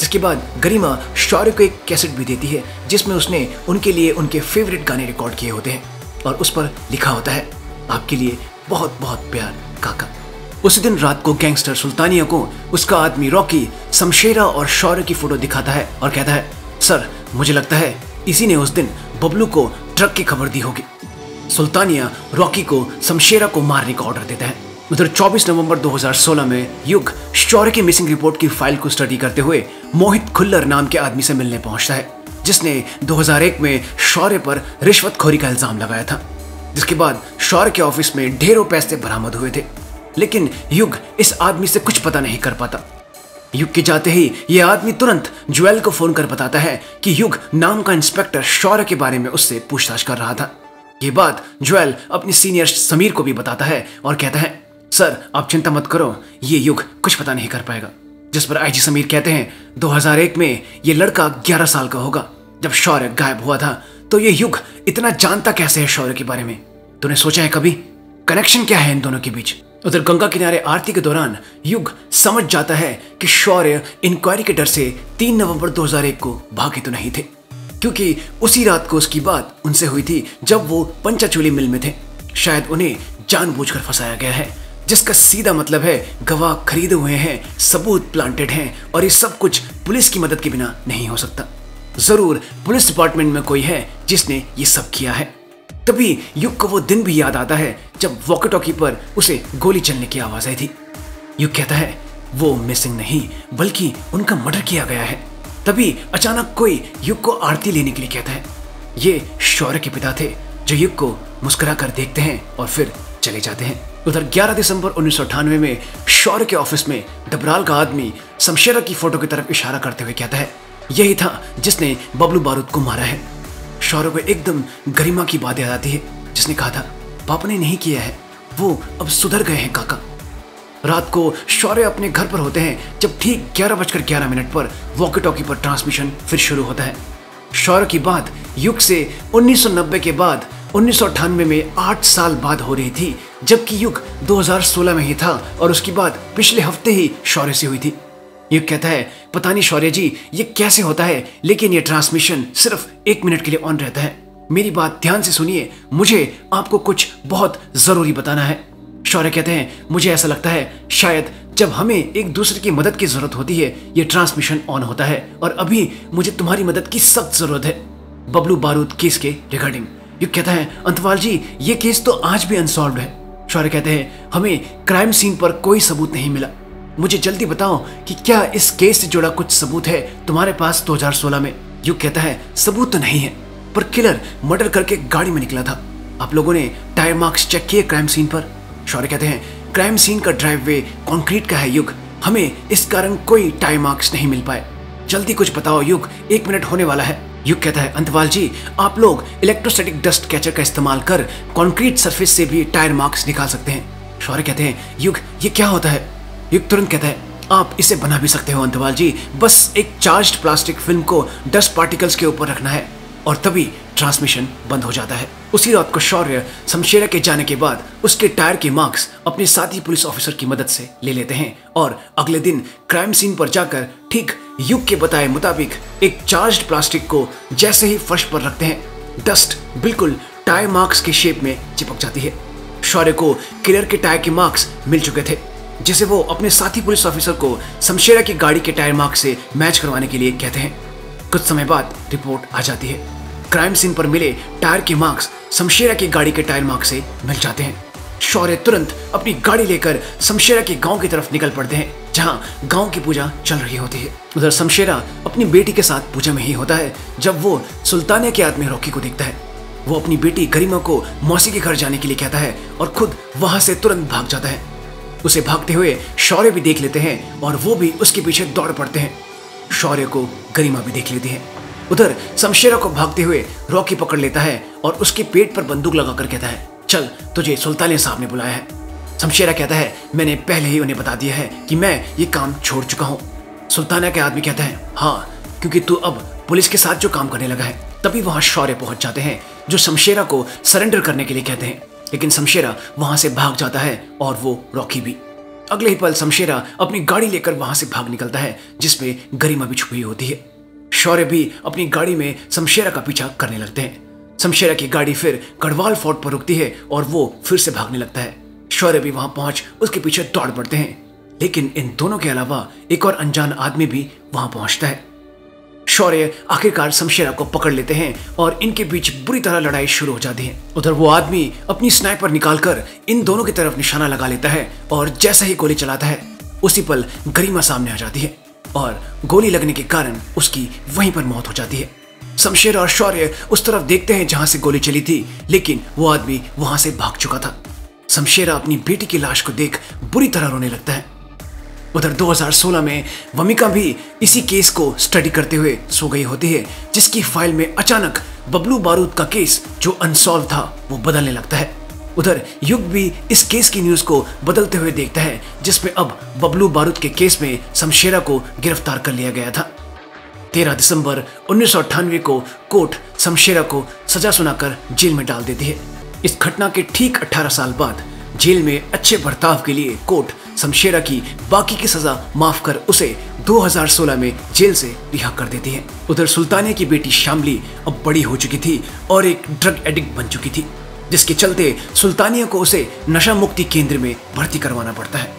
जिसके बाद गरिमा शौर्य को एक कैसेट भी देती है जिसमें उसने उनके लिए उनके फेवरेट गाने रिकॉर्ड किए होते हैं और उस पर लिखा होता है आपके लिए बहुत बहुत प्यार काका। उसी दिन रात को गैंगस्टर सुल्तानिया को उसका आदमी रॉकी शमशेरा और शौर्य की फोटो दिखाता है और कहता है सर, मुझे लगता है इसी ने उस दिन बबलू को ट्रक की खबर दी होगी। सुल्तानिया रॉकी को शमशेरा को मारने का ऑर्डर देता है। उधर 24 नवंबर 2016 में युग शौर्य की मिसिंग रिपोर्ट की फाइल को स्टडी करते हुए मोहित खुल्लर नाम के आदमी से मिलने पहुंचता है, जिसने 2001 में शौर्य पर रिश्वतखोरी का इल्जाम लगाया था। जिसके बाद शौर्य के ऑफिस में ढेरों पैसे बरामद हुए थे, लेकिन युग इस आदमी से कुछ पता नहीं कर पाता। युग के जाते ही यह आदमी तुरंत ज्वेल को फोन कर बताता है कि युग नाम का इंस्पेक्टर शौर्य के बारे में उससे पूछताछ कर रहा था। ये बात ज्वेल अपनी सीनियर समीर को भी बताता है और कहता है सर, आप चिंता मत करो, ये युग कुछ पता नहीं कर पाएगा। जिस पर आईजी समीर कहते हैं 2001 में ये लड़का 11 साल का होगा जब शौर्य गायब हुआ था, तो ये युग इतना जानता कैसे है शौर्य के बारे में? तूने सोचा है कभी कनेक्शन क्या है इन दोनों के बीच? उधर गंगा किनारे आरती के दौरान युग समझ जाता है कि शौर्य इंक्वायरी के डर से 3 नवंबर 2001 को भागे तो नहीं थे, क्योंकि उसी रात को उसकी बात उनसे हुई थी जब वो पंचाचूली मिल में थे। शायद उन्हें जानबूझकर फंसाया गया है, जिसका सीधा मतलब है गवाह खरीदे हुए हैं, सबूत प्लांटेड हैं और ये सब कुछ पुलिस की मदद के बिना नहीं हो सकता। जरूर पुलिस डिपार्टमेंट में कोई है जिसने ये सब किया है। तभी युग को वो दिन भी याद आता है जब वॉकी टॉकी पर उसे गोली चलने की आवाज आई थी। युग कहता है वो मिसिंग नहीं बल्कि उनका मर्डर किया गया है। तभी अचानक कोई युग को आरती लेने के लिए कहता है। ये शौर्य के पिता थे जो युग को मुस्कुरा कर देखते हैं और फिर चले जाते हैं। उधर 11 दिसंबर 1998 में शौर्य के ऑफिस में डबराल का आदमी शमशेरा की फोटो की तरफ इशारा करते हुए कहता है यही था जिसने बबलू बारूद को मारा है। शौर्य को एकदम गरिमा की बात याद आती है जिसने कहा था पापा ने नहीं किया है, वो अब सुधर गए हैं काका। रात को शौर्य अपने घर पर होते हैं जब ठीक 11:11 पर वॉकी टॉकी पर ट्रांसमिशन फिर शुरू होता है। शौर्य की बात युग से 1990 के बाद 1998 में 8 साल बाद हो रही थी, जबकि युग 2016 में ही था और उसकी बात पिछले हफ्ते ही शौर्य से हुई थी। युग कहता है पता नहीं शौर्य जी ये कैसे होता है, लेकिन ये ट्रांसमिशन सिर्फ 1 मिनट के लिए ऑन रहता है। मेरी बात ध्यान से सुनिए, मुझे आपको कुछ बहुत जरूरी बताना है। शौर्य कहते हैं मुझे ऐसा लगता है शायद जब हमें एक दूसरे की मदद की जरूरत होती है ये ट्रांसमिशन ऑन होता है और अभी मुझे तुम्हारी मदद की सख्त जरूरत है बबलू बारूद केस के रिगार्डिंग। युग कहता है अंतवाल जी ये केस तो आज भी अनसॉल्व्ड है। शौर्य कहते हैं हमें क्राइम सीन पर कोई सबूत नहीं मिला, मुझे जल्दी बताओ कि क्या इस केस से जुड़ा कुछ सबूत है तुम्हारे पास 2016 में? युग कहता है सबूत तो नहीं है, पर किलर मर्डर करके गाड़ी में निकला था। आप लोगों ने टायर मार्क्स चेक किए क्राइम सीन पर? शौर्य कहते हैं क्राइम सीन का ड्राइववे कंक्रीट का है युग, हमें इस कारण कोई टायर मार्क्स नहीं मिल पाए। जल्दी कुछ बताओ युग, 1 मिनट होने वाला है। युग कहता है अंतवाल जी आप लोग इलेक्ट्रोस्टैटिक डस्ट कैचर का इस्तेमाल कर कंक्रीट सरफेस से भी टायर मार्क्स निकाल सकते हैं। शौर्य कहते हैं युग ये क्या होता है? युग तुरंत कहता है आप इसे बना भी सकते हो अंतवाल जी, बस एक चार्ज्ड प्लास्टिक फिल्म को डस्ट पार्टिकल्स के ऊपर रखना है और तभी ट्रांसमिशन बंद हो जाता है। उसी रात को शौर्य शमशेरा के जाने के बाद उसके टायर के मार्क्स अपने साथी पुलिस ऑफिसर की मदद से ले लेते हैं और अगले दिन क्राइम सीन पर जाकर ठीक युग के बताए मुताबिक एक चार्ज्ड प्लास्टिक को जैसे ही फर्श पर रखते हैं, डस्ट बिल्कुल टायर मार्क्स के शेप में चिपक जाती है। शौर्य को किलर के टायर के मार्क्स मिल चुके थे, जिसे वो अपने साथी पुलिस ऑफिसर को शमशेरा की गाड़ी के टायर मार्क्स से मैच करवाने के लिए कहते हैं। कुछ समय बाद रिपोर्ट आ जाती है। क्राइम सीन पर मिले टायर के मार्क्स शमशेरा की गाड़ी के टायर मार्क्स से मिल जाते हैं। शौर्य तुरंत अपनी गाड़ी लेकर शमशेरा के गांव की तरफ निकल पड़ते हैं, जहां गांव की पूजा चल रही होती है। उधर शमशेरा अपनी बेटी के साथ पूजा में ही होता है जब वो सुल्तानिया के आदमी रॉकी को देखता है। वो अपनी बेटी गरिमा को मौसी के घर जाने के लिए कहता है और खुद वहां से तुरंत भाग जाता है। उसे भागते हुए शौर्य भी देख लेते हैं और वो भी उसके पीछे दौड़ पड़ते हैं। शौर्य को गरिमा भी देख लेती है। उधर शमशेरा को भागते हुए रॉकी पकड़ लेता है और उसके पेट पर बंदूक लगाकर कहता है, चल तुझे सुल्तानिया साहब ने बुलाया है। शमशेरा कहता है, मैंने पहले ही उन्हें बता दिया है कि मैं ये काम छोड़ चुका हूँ। सुल्तानिया के आदमी कहता है, हाँ क्योंकि तू अब पुलिस के साथ जो काम करने लगा है। तभी वहां शौर्य पहुंच जाते हैं जो शमशेरा को सरेंडर करने के लिए कहते हैं, लेकिन शमशेरा वहां से भाग जाता है और वो रॉकी भी। अगले ही पल शमशेरा अपनी गाड़ी लेकर वहां से भाग निकलता है जिसमें गरिमा भी छुपी होती है। शौर्य भी अपनी गाड़ी में शमशेरा का पीछा करने लगते हैं। शमशेरा की गाड़ी फिर गढ़वाल फोर्ट पर रुकती है और वो फिर से भागने लगता है। शौर्य भी वहां पहुंच उसके पीछे दौड़ पड़ते हैं, लेकिन इन दोनों के अलावा एक और अनजान आदमी भी वहां पहुंचता है। शौर्य आखिरकार शमशेरा को पकड़ लेते हैं और इनके बीच बुरी तरह लड़ाई शुरू हो जाती है। उधर वो आदमी अपनी स्नाइपर निकालकर इन दोनों की तरफ निशाना लगा लेता है और जैसा ही गोली चलाता है उसी पल गरिमा सामने आ जाती है और गोली लगने के कारण उसकी वहीं पर मौत हो जाती है। शमशेरा और शौर्य उस तरफ देखते हैं जहां से गोली चली थी, लेकिन वो आदमी वहां से भाग चुका था। शमशेरा अपनी बेटी की लाश को देख बुरी तरह रोने लगता है। उधर 2016 में वमिका भी इसी केस को स्टडी करते हुए सो गई होती है, जिसकी फाइल में अचानक बबलू बारूद का केस जो अनसॉल्व था वो बदलने लगता है। उधर युग भी इस केस की न्यूज को बदलते हुए देखता है, जिसमें अब बबलू बारूद के केस में शमशेरा को गिरफ्तार कर लिया गया था। 13 दिसंबर 1998 को कोर्ट शमशेरा को सजा सुनाकर जेल में डाल देती है। इस घटना के ठीक 18 साल बाद जेल में अच्छे बर्ताव के लिए कोर्ट शमशेरा की बाकी की सजा माफ कर उसे 2016 में जेल से रिहा कर देती है। उधर सुल्तानिया की बेटी शामली अब बड़ी हो चुकी थी और एक ड्रग एडिक्ट बन चुकी थी, जिसके चलते सुल्तानिया को उसे नशा मुक्ति केंद्र में भर्ती करवाना पड़ता है।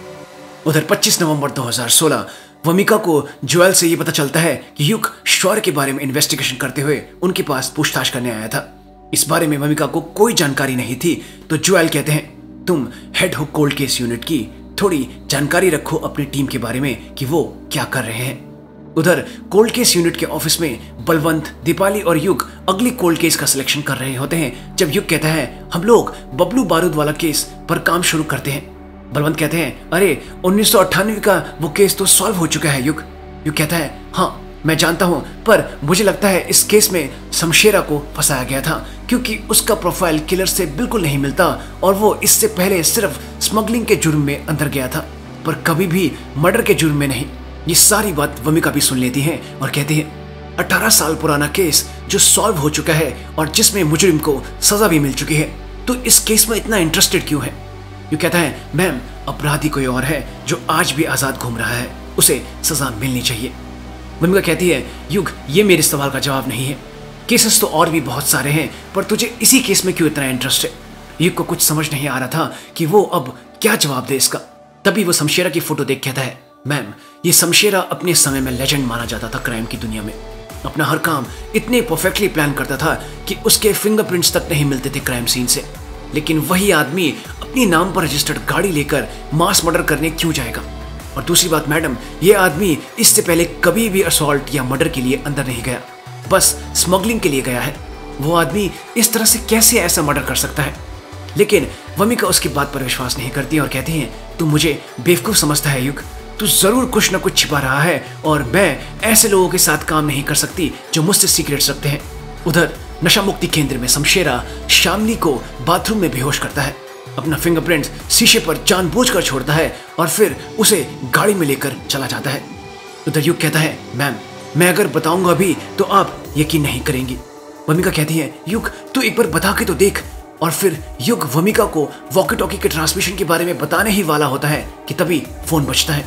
उधर 25 नवंबर 2016 वमिका को जोएल से ये पता चलता है कि युग शौर्य के बारे में इन्वेस्टिगेशन करते हुए उनके पास पूछताछ करने आया था। इस बारे में वमिका को कोई जानकारी नहीं थी, तो जोएल कहते हैं, तुम हेड हो कोल्ड केस यूनिट की, थोड़ी जानकारी रखो अपनी टीम के बारे में कि वो क्या कर रहे हैं। उधर कोल्ड केस यूनिट के ऑफिस में बलवंत, दीपाली और युग अगली कोल्ड केस का सिलेक्शन कर रहे होते हैं, जब युग कहता है, हम लोग बबलू बारूद वाला केस पर काम शुरू करते हैं। बलवंत कहते हैं, अरे 1998 का वो केस तो सॉल्व हो चुका है युग। युग कहता है, हाँ मैं जानता हूं, पर मुझे लगता है इस केस में शमशेरा को फंसाया गया था, क्योंकि उसका प्रोफाइल किलर से बिल्कुल नहीं मिलता और वो इससे पहले सिर्फ स्मगलिंग के जुर्म में अंदर गया था, पर कभी भी मर्डर के जुर्म में नहीं। ये सारी बात वमिका भी सुन लेती है और कहती है, 18 साल पुराना केस जो सॉल्व हो चुका है और जिसमें मुजरिम को सजा भी मिल चुकी है, तो इस केस में इतना इंटरेस्टेड क्यों है? यू कहता है, मैम अपराधी कोई और है जो आज भी आजाद घूम रहा है, उसे सजा मिलनी चाहिए। वमिका कहती है, युग ये मेरे सवाल का जवाब नहीं है, केसेस तो और भी बहुत सारे हैं, पर तुझे इसी केस में क्यों इतना इंटरेस्ट है? युग को कुछ समझ नहीं आ रहा था कि वो अब क्या जवाब दे इसका। तभी वो शमशेरा की फोटो देख कहता है, मैम ये शमशेरा अपने समय में लेजेंड माना जाता था क्राइम की दुनिया में। अपना हर काम इतने परफेक्टली प्लान करता था कि उसके फिंगरप्रिंट्स तक नहीं मिलते थे क्राइम सीन से, लेकिन वही आदमी अपनी नाम पर रजिस्टर्ड गाड़ी लेकर मास मर्डर करने क्यों जाएगा? और दूसरी बात मैडम, ये आदमी इससे पहले कभी भी असॉल्ट या मर्डर के लिए अंदर नहीं गया, बस स्मगलिंग के लिए गया है। वो आदमी इस तरह से कैसे ऐसा मर्डर कर सकता है? लेकिन वमिका उसकी बात पर विश्वास नहीं करती और कहती है, तू मुझे बेवकूफ समझता है युग, तू जरूर कुछ न कुछ छिपा रहा है और मैं ऐसे लोगों के साथ काम नहीं कर सकती जो मुझसे सीक्रेट्स रखते हैं। उधर नशा मुक्ति केंद्र में शमशेरा शामली को बाथरूम में बेहोश करता है, अपना फिंगरप्रिंट शीशे पर जानबूझकर छोड़ता है और फिर उसे गाड़ी में लेकर चला जाता है। उधर युग कहता है, मैम मैं अगर बताऊंगा अभी तो आप यकीन नहीं करेंगी। वमिका कहती है, युग तू एक बार बता के तो देख। और फिर युग वमिका को वॉकी टॉकी के ट्रांसमिशन के बारे में बताने ही वाला होता है कि तभी फोन बजता है,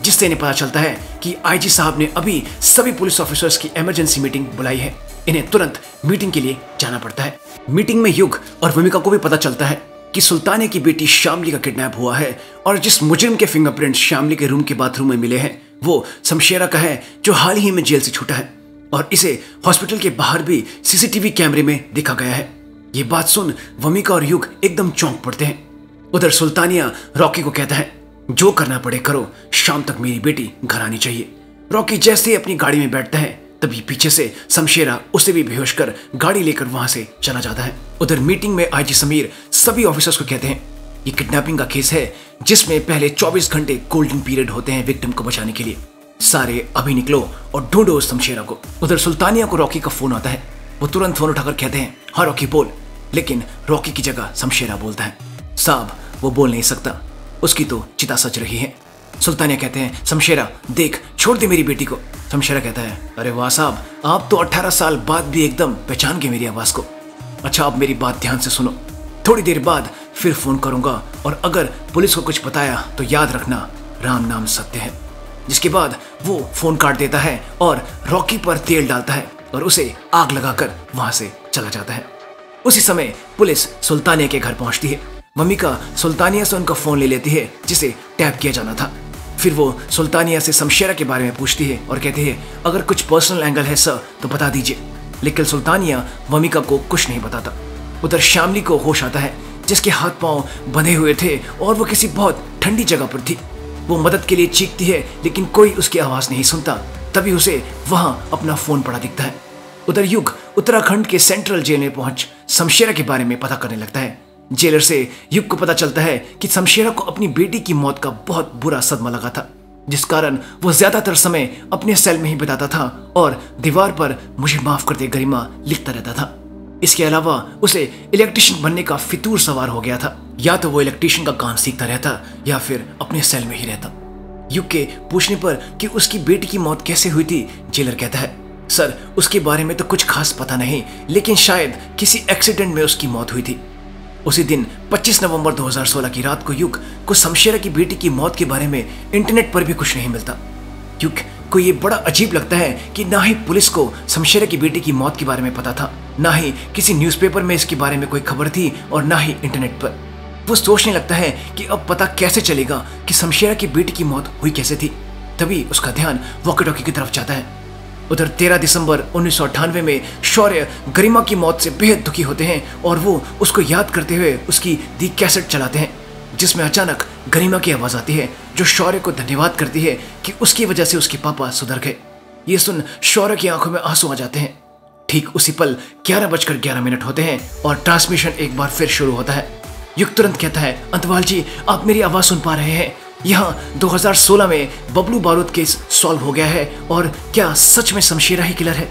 जिससे इन्हें पता चलता है कि आईजी साहब ने अभी सभी पुलिस ऑफिसर्स की इमरजेंसी मीटिंग बुलाई है। इन्हें तुरंत मीटिंग के लिए जाना पड़ता है। मीटिंग में युग और वमिका को भी पता चलता है कि सुल्तानिया की बेटी शामली का किडनैप हुआ है और जिस मुजरिम के फिंगरप्रिंट शामली के रूम के बाथरूम में मिले हैं वो शमशेरा का है, जो हाल ही में जेल से छूटा है और इसे हॉस्पिटल के बाहर भी सीसीटीवी कैमरे में देखा गया है। ये बात सुन वमिका और युग एकदम चौंक पड़ते हैं। उधर सुल्तानिया रॉकी को कहता है, जो करना पड़े करो, शाम तक मेरी बेटी घर आनी चाहिए। रॉकी जैसे ही अपनी गाड़ी में बैठता है तभी पीछे से शमशेरा उसे भी बेहोश कर गाड़ी लेकर वहां से चला जाता है। उधर मीटिंग में आईजी समीर सभी ऑफिसर्स को कहते हैं, ये किडनैपिंग का केस है जिसमें पहले 24 घंटे गोल्डन पीरियड होते हैं विक्टिम को बचाने के लिए। सारे अभी निकलो और ढूंढो उस शमशेरा को। उधर सुल्तानिया को रॉकी का फोन आता है। वो तुरंत फोन उठाकर कहते हैं, हाँ रॉकी बोल। लेकिन रॉकी की जगह शमशेरा बोलता है, साहब वो बोल नहीं सकता, उसकी तो चिता सज रही है। सुल्तानिया कहते हैं, शमशेरा देख, छोड़ दे मेरी बेटी को। शमशेरा कहता है, अरे वाह साहब, आप तो 18 साल बाद भी एकदम पहचान गए मेरी आवाज को। अच्छा अब मेरी बात ध्यान से सुनो, थोड़ी देर बाद फिर फोन करूंगा और अगर पुलिस को कुछ बताया तो याद रखना राम नाम सत्य है। जिसके बाद वो फोन काट देता है और रॉकी पर तेल डालता है और उसे आग लगाकर वहां से चला जाता है। उसी समय पुलिस सुल्तानिया के घर पहुंचती है। ममिका सुल्तानिया से उनका फोन ले लेती है जिसे टैप किया जाना था। फिर वो सुल्तानिया से शमशेरा के बारे में पूछती है और कहती है, अगर कुछ पर्सनल एंगल है सर तो बता दीजिए। लेकिन सुल्तानिया ममिका को कुछ नहीं बताता। उधर शामली को होश आता है, जिसके हाथ पांव बंधे हुए थे और वो किसी बहुत ठंडी जगह पर थी। वो मदद के लिए चीखती है लेकिन कोई उसकी आवाज नहीं सुनता। तभी उसे वहां अपना फोन पड़ा दिखता है। उधर युग उत्तराखंड के सेंट्रल जेल में पहुंच शमशेरा के बारे में पता करने लगता है। जेलर से युग को पता चलता है कि शमशेरा को अपनी बेटी की मौत का बहुत बुरा सदमा लगा था, जिस कारण वो ज्यादातर समय अपने सेल में ही बिताता था और दीवार पर मुझे माफ कर दे गरिमा लिखता रहता था। इसके अलावा उसे इलेक्ट्रिशियन बनने का फितूर सवार हो गया था। या तो वो इलेक्ट्रिशियन का काम सीखता रहता या फिर अपने सेल में ही रहता। युग के पूछने पर कि उसकी बेटी की मौत कैसे हुई थी, जेलर कहता है, सर उसके बारे में तो कुछ खास पता नहीं, लेकिन शायद किसी एक्सीडेंट में उसकी मौत हुई थी। उसी दिन 25 नवंबर 2016 की रात को युग को शमशेरा की बेटी की मौत के बारे में इंटरनेट पर भी कुछ नहीं मिलता। युग को ये बड़ा अजीब लगता है कि ना ही पुलिस को शमशेरा की बेटी की मौत के बारे में पता था, ना ही किसी न्यूज़पेपर में इसके बारे में कोई खबर थी और ना ही इंटरनेट पर। वो सोचने लगता है कि अब पता कैसे चलेगा कि शमशेरा की बेटी की मौत हुई कैसे थी। तभी उसका ध्यान वॉकी टॉकी की तरफ जाता है। उधर 13 दिसंबर 1998 में शौर्य गरिमा की मौत से बेहद दुखी होते हैं और वो उसको याद करते हुए उसकी दी कैसेट चलाते हैं, जिसमें अचानक गरिमा की आवाज आती है जो शौर्य को धन्यवाद करती है कि उसकी वजह से उसके पापा सुधर गए। ये सुन शौर्य की आंखों में आंसू आ जाते हैं। ठीक उसी पल 11:11 होते हैं और ट्रांसमिशन एक बार फिर शुरू होता है। युग तुरंत कहता है, अंतवाल जी आप मेरी आवाज सुन पा रहे हैं? यहाँ 2016 में बबलू बारूद केस सॉल्व हो गया है और क्या सच में शमशेरा ही किलर है?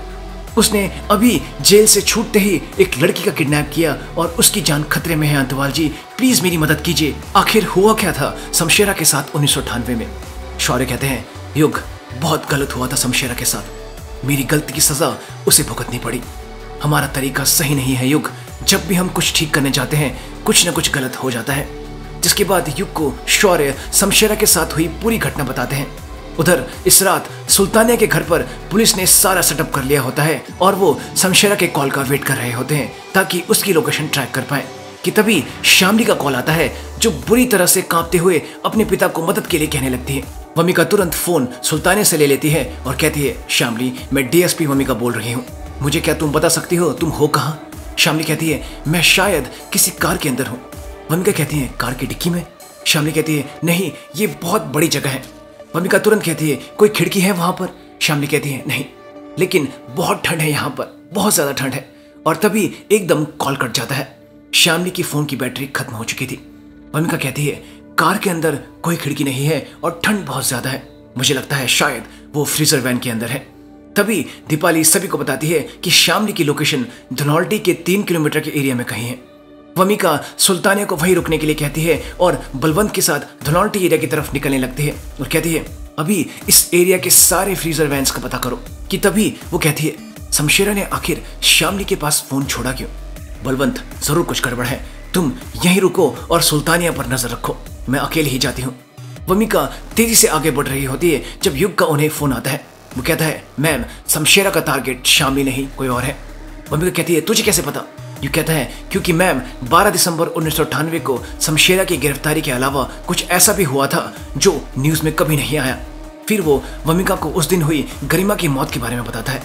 उसने अभी जेल से छूटते ही एक लड़की का किडनैप किया और उसकी जान खतरे में है। अंतवाल जी प्लीज मेरी मदद कीजिए, आखिर हुआ क्या था शमशेरा के साथ 1998 में? शौर्य कहते हैं, युग बहुत गलत हुआ था शमशेरा के साथ, मेरी गलती की सजा उसे भुगतनी पड़ी। हमारा तरीका सही नहीं है युग, जब भी हम कुछ ठीक करने जाते हैं कुछ न कुछ गलत हो जाता है। जिसके बाद युग को शौर्य शमशेरा के साथ हुई पूरी घटना बताते हैं। उधर इस रात सुल्तानिया के घर पर पुलिस ने सारा सेटअप कर लिया होता है और वो शमशेरा के कॉल का वेट कर रहे होते हैं ताकि उसकी लोकेशन ट्रैक कर पाए कि तभी शामली का कॉल आता है जो बुरी तरह से कांपते हुए अपने पिता को मदद के लिए कहने लगती है। वमिका तुरंत फोन सुल्तानिया से ले लेती है और कहती है, शामली मैं डीएसपी वमिका बोल रही हूँ, मुझे क्या तुम बता सकती हो तुम हो कहाँ? शामली कहती है, मैं शायद किसी कार के अंदर हूँ। वमिका कहती है, कार की डिक्की में? शामली कहती है, नहीं ये बहुत बड़ी जगह है। वमिका तुरंत कहती है, कोई खिड़की है वहां पर? शामली कहती है, नहीं, लेकिन बहुत ठंड है यहाँ पर, बहुत ज्यादा ठंड है। और तभी एकदम कॉल कट जाता है। शामली की फोन की बैटरी खत्म हो चुकी थी। वमिका कहती है, कार के अंदर कोई खिड़की नहीं है और ठंड बहुत ज्यादा है, मुझे लगता है शायद वो फ्रीजर वैन के अंदर है। तभी दीपाली सभी को बताती है कि शामली की लोकेशन धनौल्टी के 3 किलोमीटर के एरिया में कहीं है। वमिका सुल्तानिया को वहीं रुकने के लिए कहती है और बलवंत के साथ धनौल्टी एरिया की तरफ निकलने लगती है और कहती है, अभी इस एरिया के सारे फ्रीजर वैन्स का पता करो। कि तभी वो कहती है, शमशेरा ने आखिर शामली के पास फोन छोड़ा क्यों? बलवंत जरूर कुछ गड़बड़ है, तुम यहीं रुको और सुल्तानिया पर नजर रखो, मैं अकेले ही जाती हूँ। वमिका तेजी से आगे बढ़ रही होती है जब युग का उन्हें फोन आता है। वो कहता है, मैम शमशेरा का टारगेट शामली नहीं कोई और है। वमिका कहती है, तुझे कैसे पता? युग कहता है, क्योंकि मैम 12 दिसंबर 1998 को शमशेरा की गिरफ्तारी के अलावा कुछ ऐसा भी हुआ था जो न्यूज में कभी नहीं आया। फिर वो वमिका को उस दिन हुई गरिमा की मौत के बारे में बताता है।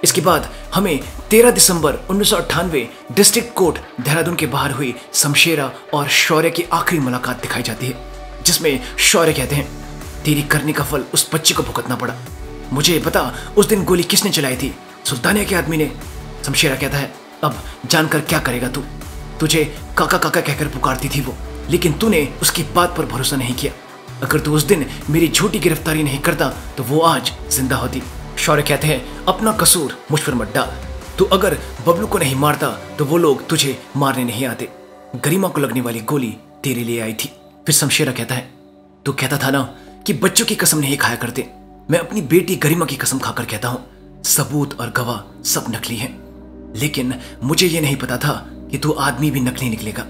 इसके बाद हमें 13 दिसंबर 1998 डिस्ट्रिक्ट कोर्ट देहरादून के बाहर हुई शमशेरा और शौर्य की आखिरी मुलाकात दिखाई जाती है, जिसमें शौर्य कहते हैं, तेरी करने का फल उस बच्चे को भुगतना पड़ा। मुझे पता उस दिन गोली किसने चलाई थी, सुल्तानिया के आदमी ने। शमशेरा कहता है, अब जानकर क्या करेगा तू? तुझे काका काका कहकर पुकारती थी वो, लेकिन तूने उसकी बात पर भरोसा नहीं किया। अगर तू उस दिन मेरी झूठी गिरफ्तारी नहीं करता तो वो आज जिंदा होती। शौर्य कहते हैं, अपना कसूर मुझ पर मत डाल। तू अगर बबलू को नहीं मारता तो वो लोग तुझे मारने नहीं आते। गरिमा को लगने वाली गोली तेरे लिए आई थी। फिर शमशेरा कहता है, तू कहता था ना कि बच्चों की कसम नहीं खाया करते। मैं अपनी बेटी गरिमा की कसम खाकर कहता हूँ, सबूत और गवाह सब नकली हैं। लेकिन मुझे ये नहीं पता था कि तू आदमी भी नकली निकलेगा।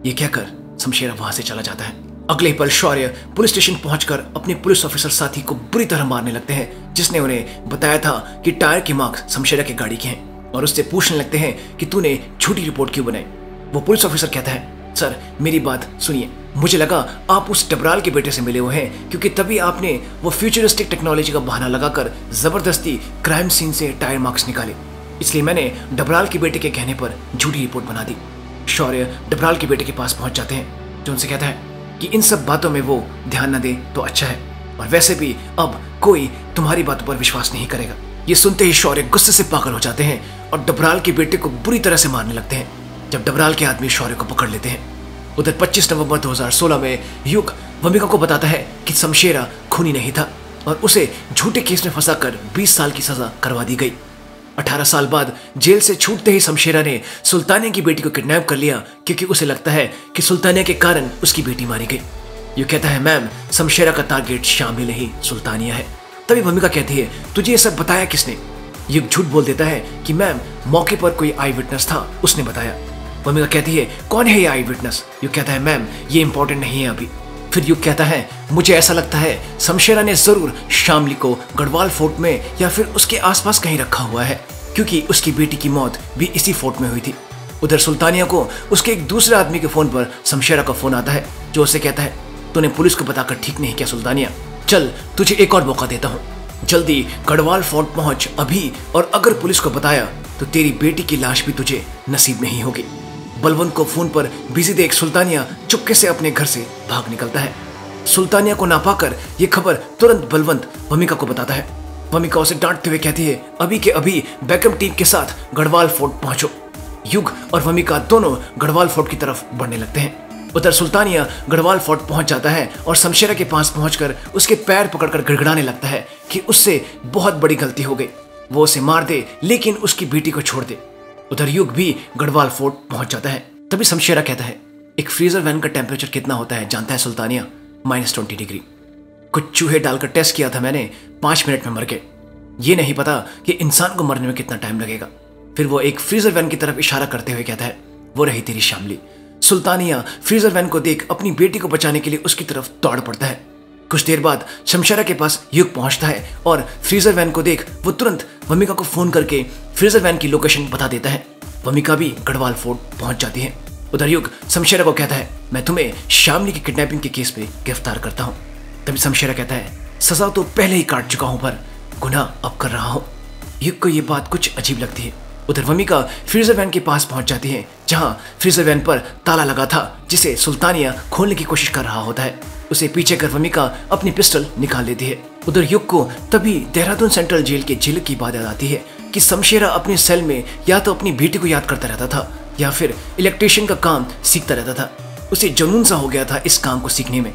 ये कहकर शमशेरा वहां से चला जाता है। अगले पल शौर्य पुलिस स्टेशन पहुंचकर अपने पुलिस ऑफिसर साथी को बुरी तरह मारने लगते हैं, जिसने उन्हें बताया था कि टायर के मार्क्स शमशेरा की गाड़ी के हैं, और उससे पूछने लगते हैं कि तूने झूठी रिपोर्ट क्यों बनाई। वो पुलिस ऑफिसर कहता है, सर मेरी बात सुनिए, मुझे लगा आप उस डबराल के बेटे से मिले हुए हैं, क्योंकि तभी आपने वो फ्यूचरिस्टिक टेक्नोलॉजी का बहाना लगाकर जबरदस्ती क्राइम सीन से टायर मार्क्स निकाले, इसलिए मैंने डबराल के बेटे के कहने पर झूठी रिपोर्ट बना दी। शौर्य डबराल के बेटे के पास पहुंच जाते हैं, जो उनसे कहता है कि इन सब बातों में वो ध्यान न दे तो अच्छा है, और वैसे भी अब कोई तुम्हारी बातों पर विश्वास नहीं करेगा। ये सुनते ही शौर्य गुस्से से पागल हो जाते हैं और डबराल के बेटे को बुरी तरह से मारने लगते हैं। जब डबराल के आदमी शौर्य को पकड़ लेते हैं, उधर 25 नवंबर 2016 में युग वमिका को बताता है कि शमशेरा खूनी नहीं था और उसे झूठे केस में फंसाकर 20 साल की सजा करवा दी गई। 18 साल बाद जेल से छूटते ही शमशेरा ने सुल्तानिया की बेटी को किडनैप कर लिया, क्योंकि उसे लगता है कि सुल्तानिया के कारण उसकी बेटी मारी गई। युग कहता है, मैम शमशेरा का टारगेट शामिल नहीं सुल्तानिया है। तभी भूमिका कहती है, तुझे ये सब बताया किसने? युग झूठ बोल देता है कि मैम मौके पर कोई आई विटनेस था, उसने बताया। भूमिका कहती है, कौन है ये आई विटनेस? युग कहता है, मैम ये इंपॉर्टेंट नहीं है अभी। फिर युग कहता है, मुझे ऐसा लगता है शमशेरा ने जरूर शामली को गढ़वाल फोर्ट में या फिर उसके आसपास कहीं रखा हुआ है, क्योंकि उसकी बेटी की मौत भी इसी फोर्ट में हुई थी। उधर सुल्तानिया को उसके एक दूसरे आदमी के फोन पर शमशेरा का फोन आता है, जो उसे कहता है, तूने पुलिस को बताकर ठीक नहीं किया सुल्तानिया, चल तुझे एक और मौका देता हूँ, जल्दी गढ़वाल फोर्ट पहुंच अभी, और अगर पुलिस को बताया तो तेरी बेटी की लाश भी तुझे नसीब नहीं होगी। बलवंत को फोन पर बिजी देख सुल्तानिया चुपके से अपने घर से भाग निकलता है। सुल्तानिया को ना पाकर यह खबर तुरंत बलवंत वमिका को बताता है। वमिका उसे डांटते हुए कहती है, अभी के अभी बैकअप टीम के साथ गढ़वाल फोर्ट पहुंचो। युग और वमिका दोनों गढ़वाल फोर्ट की तरफ बढ़ने लगते हैं। उधर सुल्तानिया गढ़वाल फोर्ट पहुंच जाता है और शमशेरा के पास पहुंचकर उसके पैर पकड़कर गिड़गिड़ाने लगता है कि उससे बहुत बड़ी गलती हो गई, वो उसे मार दे लेकिन उसकी बेटी को छोड़ दे। उधर युग भी गढ़वाल फोर्ट पहुंच जाता है। तभी शमशेरा कहता है, एक फ्रीजर वैन का टेम्परेचर कितना होता है जानता है सुल्तानिया? -20 डिग्री। कुछ चूहे डालकर टेस्ट किया था मैंने, 5 मिनट में मर गए। ये नहीं पता कि इंसान को मरने में कितना टाइम लगेगा। फिर वो एक फ्रीजर वैन की तरफ इशारा करते हुए कहता है, वो रही तेरी शामली। सुल्तानिया फ्रीजर वैन को देख अपनी बेटी को बचाने के लिए उसकी तरफ दौड़ पड़ता है। कुछ देर बाद शमशेरा के पास युग पहुंचता है और फ्रीजर वैन को देख वो तुरंत वमिका को फोन करके फ्रीजर वैन की लोकेशन बता देता है। वमिका भी गढ़वाल फोर्ट पहुंच जाती है। उधर युग शमशेरा को कहता है, मैं तुम्हें शामली की किडनैपिंग के केस पे गिरफ्तार करता हूँ। तभी शमशेरा कहता है, सजा तो पहले ही काट चुका हूं पर गुनाह अब कर रहा हूं। युग को यह बात कुछ अजीब लगती है। उधर वमिका फ्रीजर वैन के पास पहुंच जाती है, जहां फ्रीजर वैन पर ताला लगा था, जिसे सुल्तानिया खोलने की कोशिश कर रहा होता है। उसे पीछे कर वमिका अपनी पिस्टल निकाल लेती है। उधर युग को तभी देहरादून सेंट्रल जेल के जेल की बात याद आती है कि शमशेरा अपने सेल में या तो अपनी बेटी को याद करता रहता था या फिर इलेक्ट्रिशियन का काम सीखता रहता था। उसे जुनून सा हो गया था इस काम को सीखने में।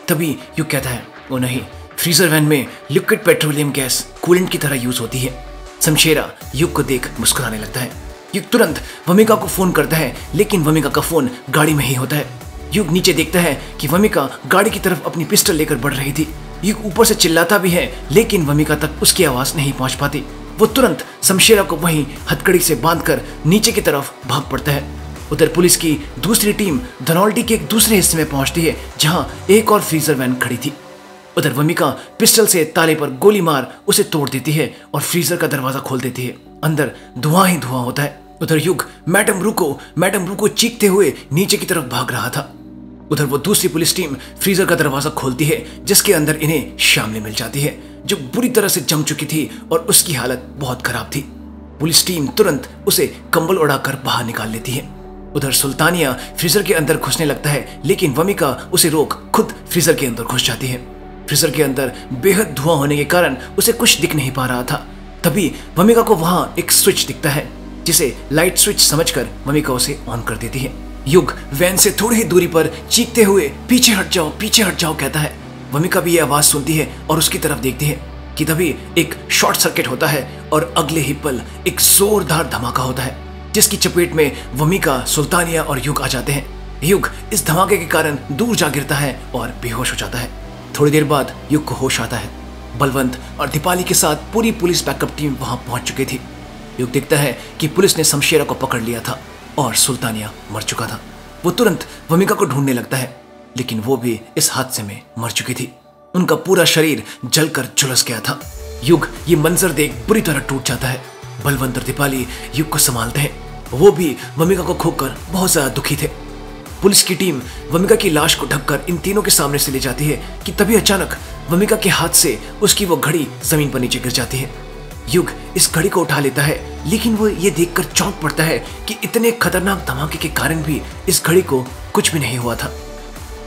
तभी युग कहता है, वो नहीं, फ्रीजर वैन में लिक्विड पेट्रोलियम गैस कूलेंट की तरह यूज होती है। शमशेरा युग को देख मुस्कुराने लगता है। युग तुरंत वमिका को फोन करता है, लेकिन वमिका का फोन गाड़ी में ही होता है। युग नीचे देखता है कि वमिका गाड़ी की तरफ अपनी पिस्टल लेकर बढ़ रही थी। युग ऊपर से चिल्लाता भी है, लेकिन वमिका तक उसकी आवाज नहीं पहुंच पाती। वो तुरंत शमशेरा को वहीं हथकड़ी से बांधकर नीचे की तरफ भाग पड़ता है। उधर पुलिस की दूसरी टीम धनौल्टी के एक दूसरे हिस्से में पहुंचती है, जहां एक और फ्रीजर वैन खड़ी थी। उधर वमिका पिस्टल से ताले पर गोली मार उसे तोड़ देती है और फ्रीजर का दरवाजा खोल देती है। अंदर धुआं ही धुआं होता है। उधर युग मैडम रुको चीखते हुए नीचे की तरफ भाग रहा था। उधर वो दूसरी पुलिस टीम फ्रीजर का दरवाजा खोलती है, जिसके अंदर इन्हें शामली मिल जाती है, जो बुरी तरह से जम चुकी थी और उसकी हालत बहुत खराब थी। पुलिस टीम तुरंत उसे कंबल उड़ाकर बाहर निकाल लेती है। उधर सुल्तानिया फ्रीजर के अंदर घुसने लगता है, लेकिन वमिका उसे रोक खुद फ्रीजर के अंदर घुस जाती है। फ्रीजर के अंदर बेहद धुआं होने के कारण उसे कुछ दिख नहीं पा रहा था। तभी वमिका को वहां एक स्विच दिखता है, जिसे लाइट स्विच समझकर वमिका उसे ऑन कर देती है। युग वैन से थोड़ी ही दूरी पर चीखते हुए पीछे हट जाओ कहता है। वमिका भी ये आवाज सुनती है और उसकी तरफ देखती है कि तभी एक शॉर्ट सर्किट होता है और अगले ही पल एक जोरदार धमाका होता है, जिसकी चपेट में वमिका, सुल्तानिया और युग आ जाते हैं। युग इस धमाके के कारण दूर जा गिरता है और बेहोश हो जाता है। थोड़ी देर बाद युग को होश आता है। बलवंत और दीपाली के साथ पूरी पुलिस बैकअप टीम वहां पहुंच चुकी थी। युग देखता है कि पुलिस ने शमशेरा को पकड़ लिया था और सुल्तानिया मर चुका था। वो तुरंत वमिका को ढूंढने लगता है, लेकिन वो भी इस हादसे में मर चुकी थी। उनका पूरा शरीर जलकर झुलस गया था। युग ये मंजर देख बुरी तरह टूट जाता है। बलवंत और दीपाली युग को संभालते हैं। वो भी वमिका को खोकर बहुत ज्यादा दुखी थे। पुलिस की टीम वमिका की लाश को ढककर इन तीनों के सामने से ले जाती है कि तभी अचानक वमिका के हाथ से उसकी वो घड़ी जमीन पर नीचे गिर जाती है। युग इस घड़ी को उठा लेता है, लेकिन वो ये देखकर चौंक पड़ता है कि इतने खतरनाक धमाके के कारण भी इस घड़ी को कुछ भी नहीं हुआ था।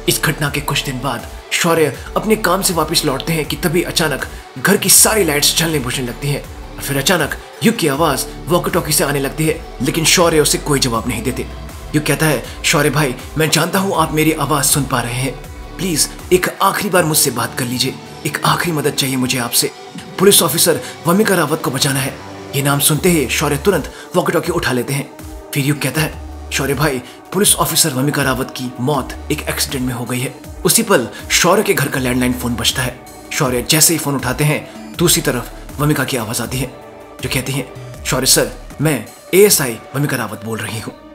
इस घटना के कुछ दिन बाद शौर्य अपने काम से वापस लौटते हैं कि तभी अचानक घर की सारी लाइट्स जलने बुझने लगती है। फिर अचानक युग की आवाज वॉकी टॉकी से आने लगती है, लेकिन शौर्य उसे कोई जवाब नहीं देते। युग कहता है, शौर्य भाई, मैं जानता हूं आप मेरी आवाज सुन पा रहे हैं, प्लीज एक आखिरी बार मुझसे बात कर लीजिए, एक आखिरी मदद चाहिए मुझे आपसे। पुलिस ऑफिसर वमिका रावत को बचाना है। ये नाम सुनते ही शौर्य तुरंत वॉकी टॉकी उठा लेते हैं। फिर युग कहता है, शौर्य भाई, पुलिस ऑफिसर वमिका रावत की मौत एक एक्सीडेंट में हो गई है। उसी पल शौर्य के घर का लैंडलाइन फोन बजता है। शौर्य जैसे ही फोन उठाते हैं, दूसरी तरफ वमिका की आवाज आती है जो कहती है, शौर्य सर, मैं ASI वमिका रावत बोल रही हूँ।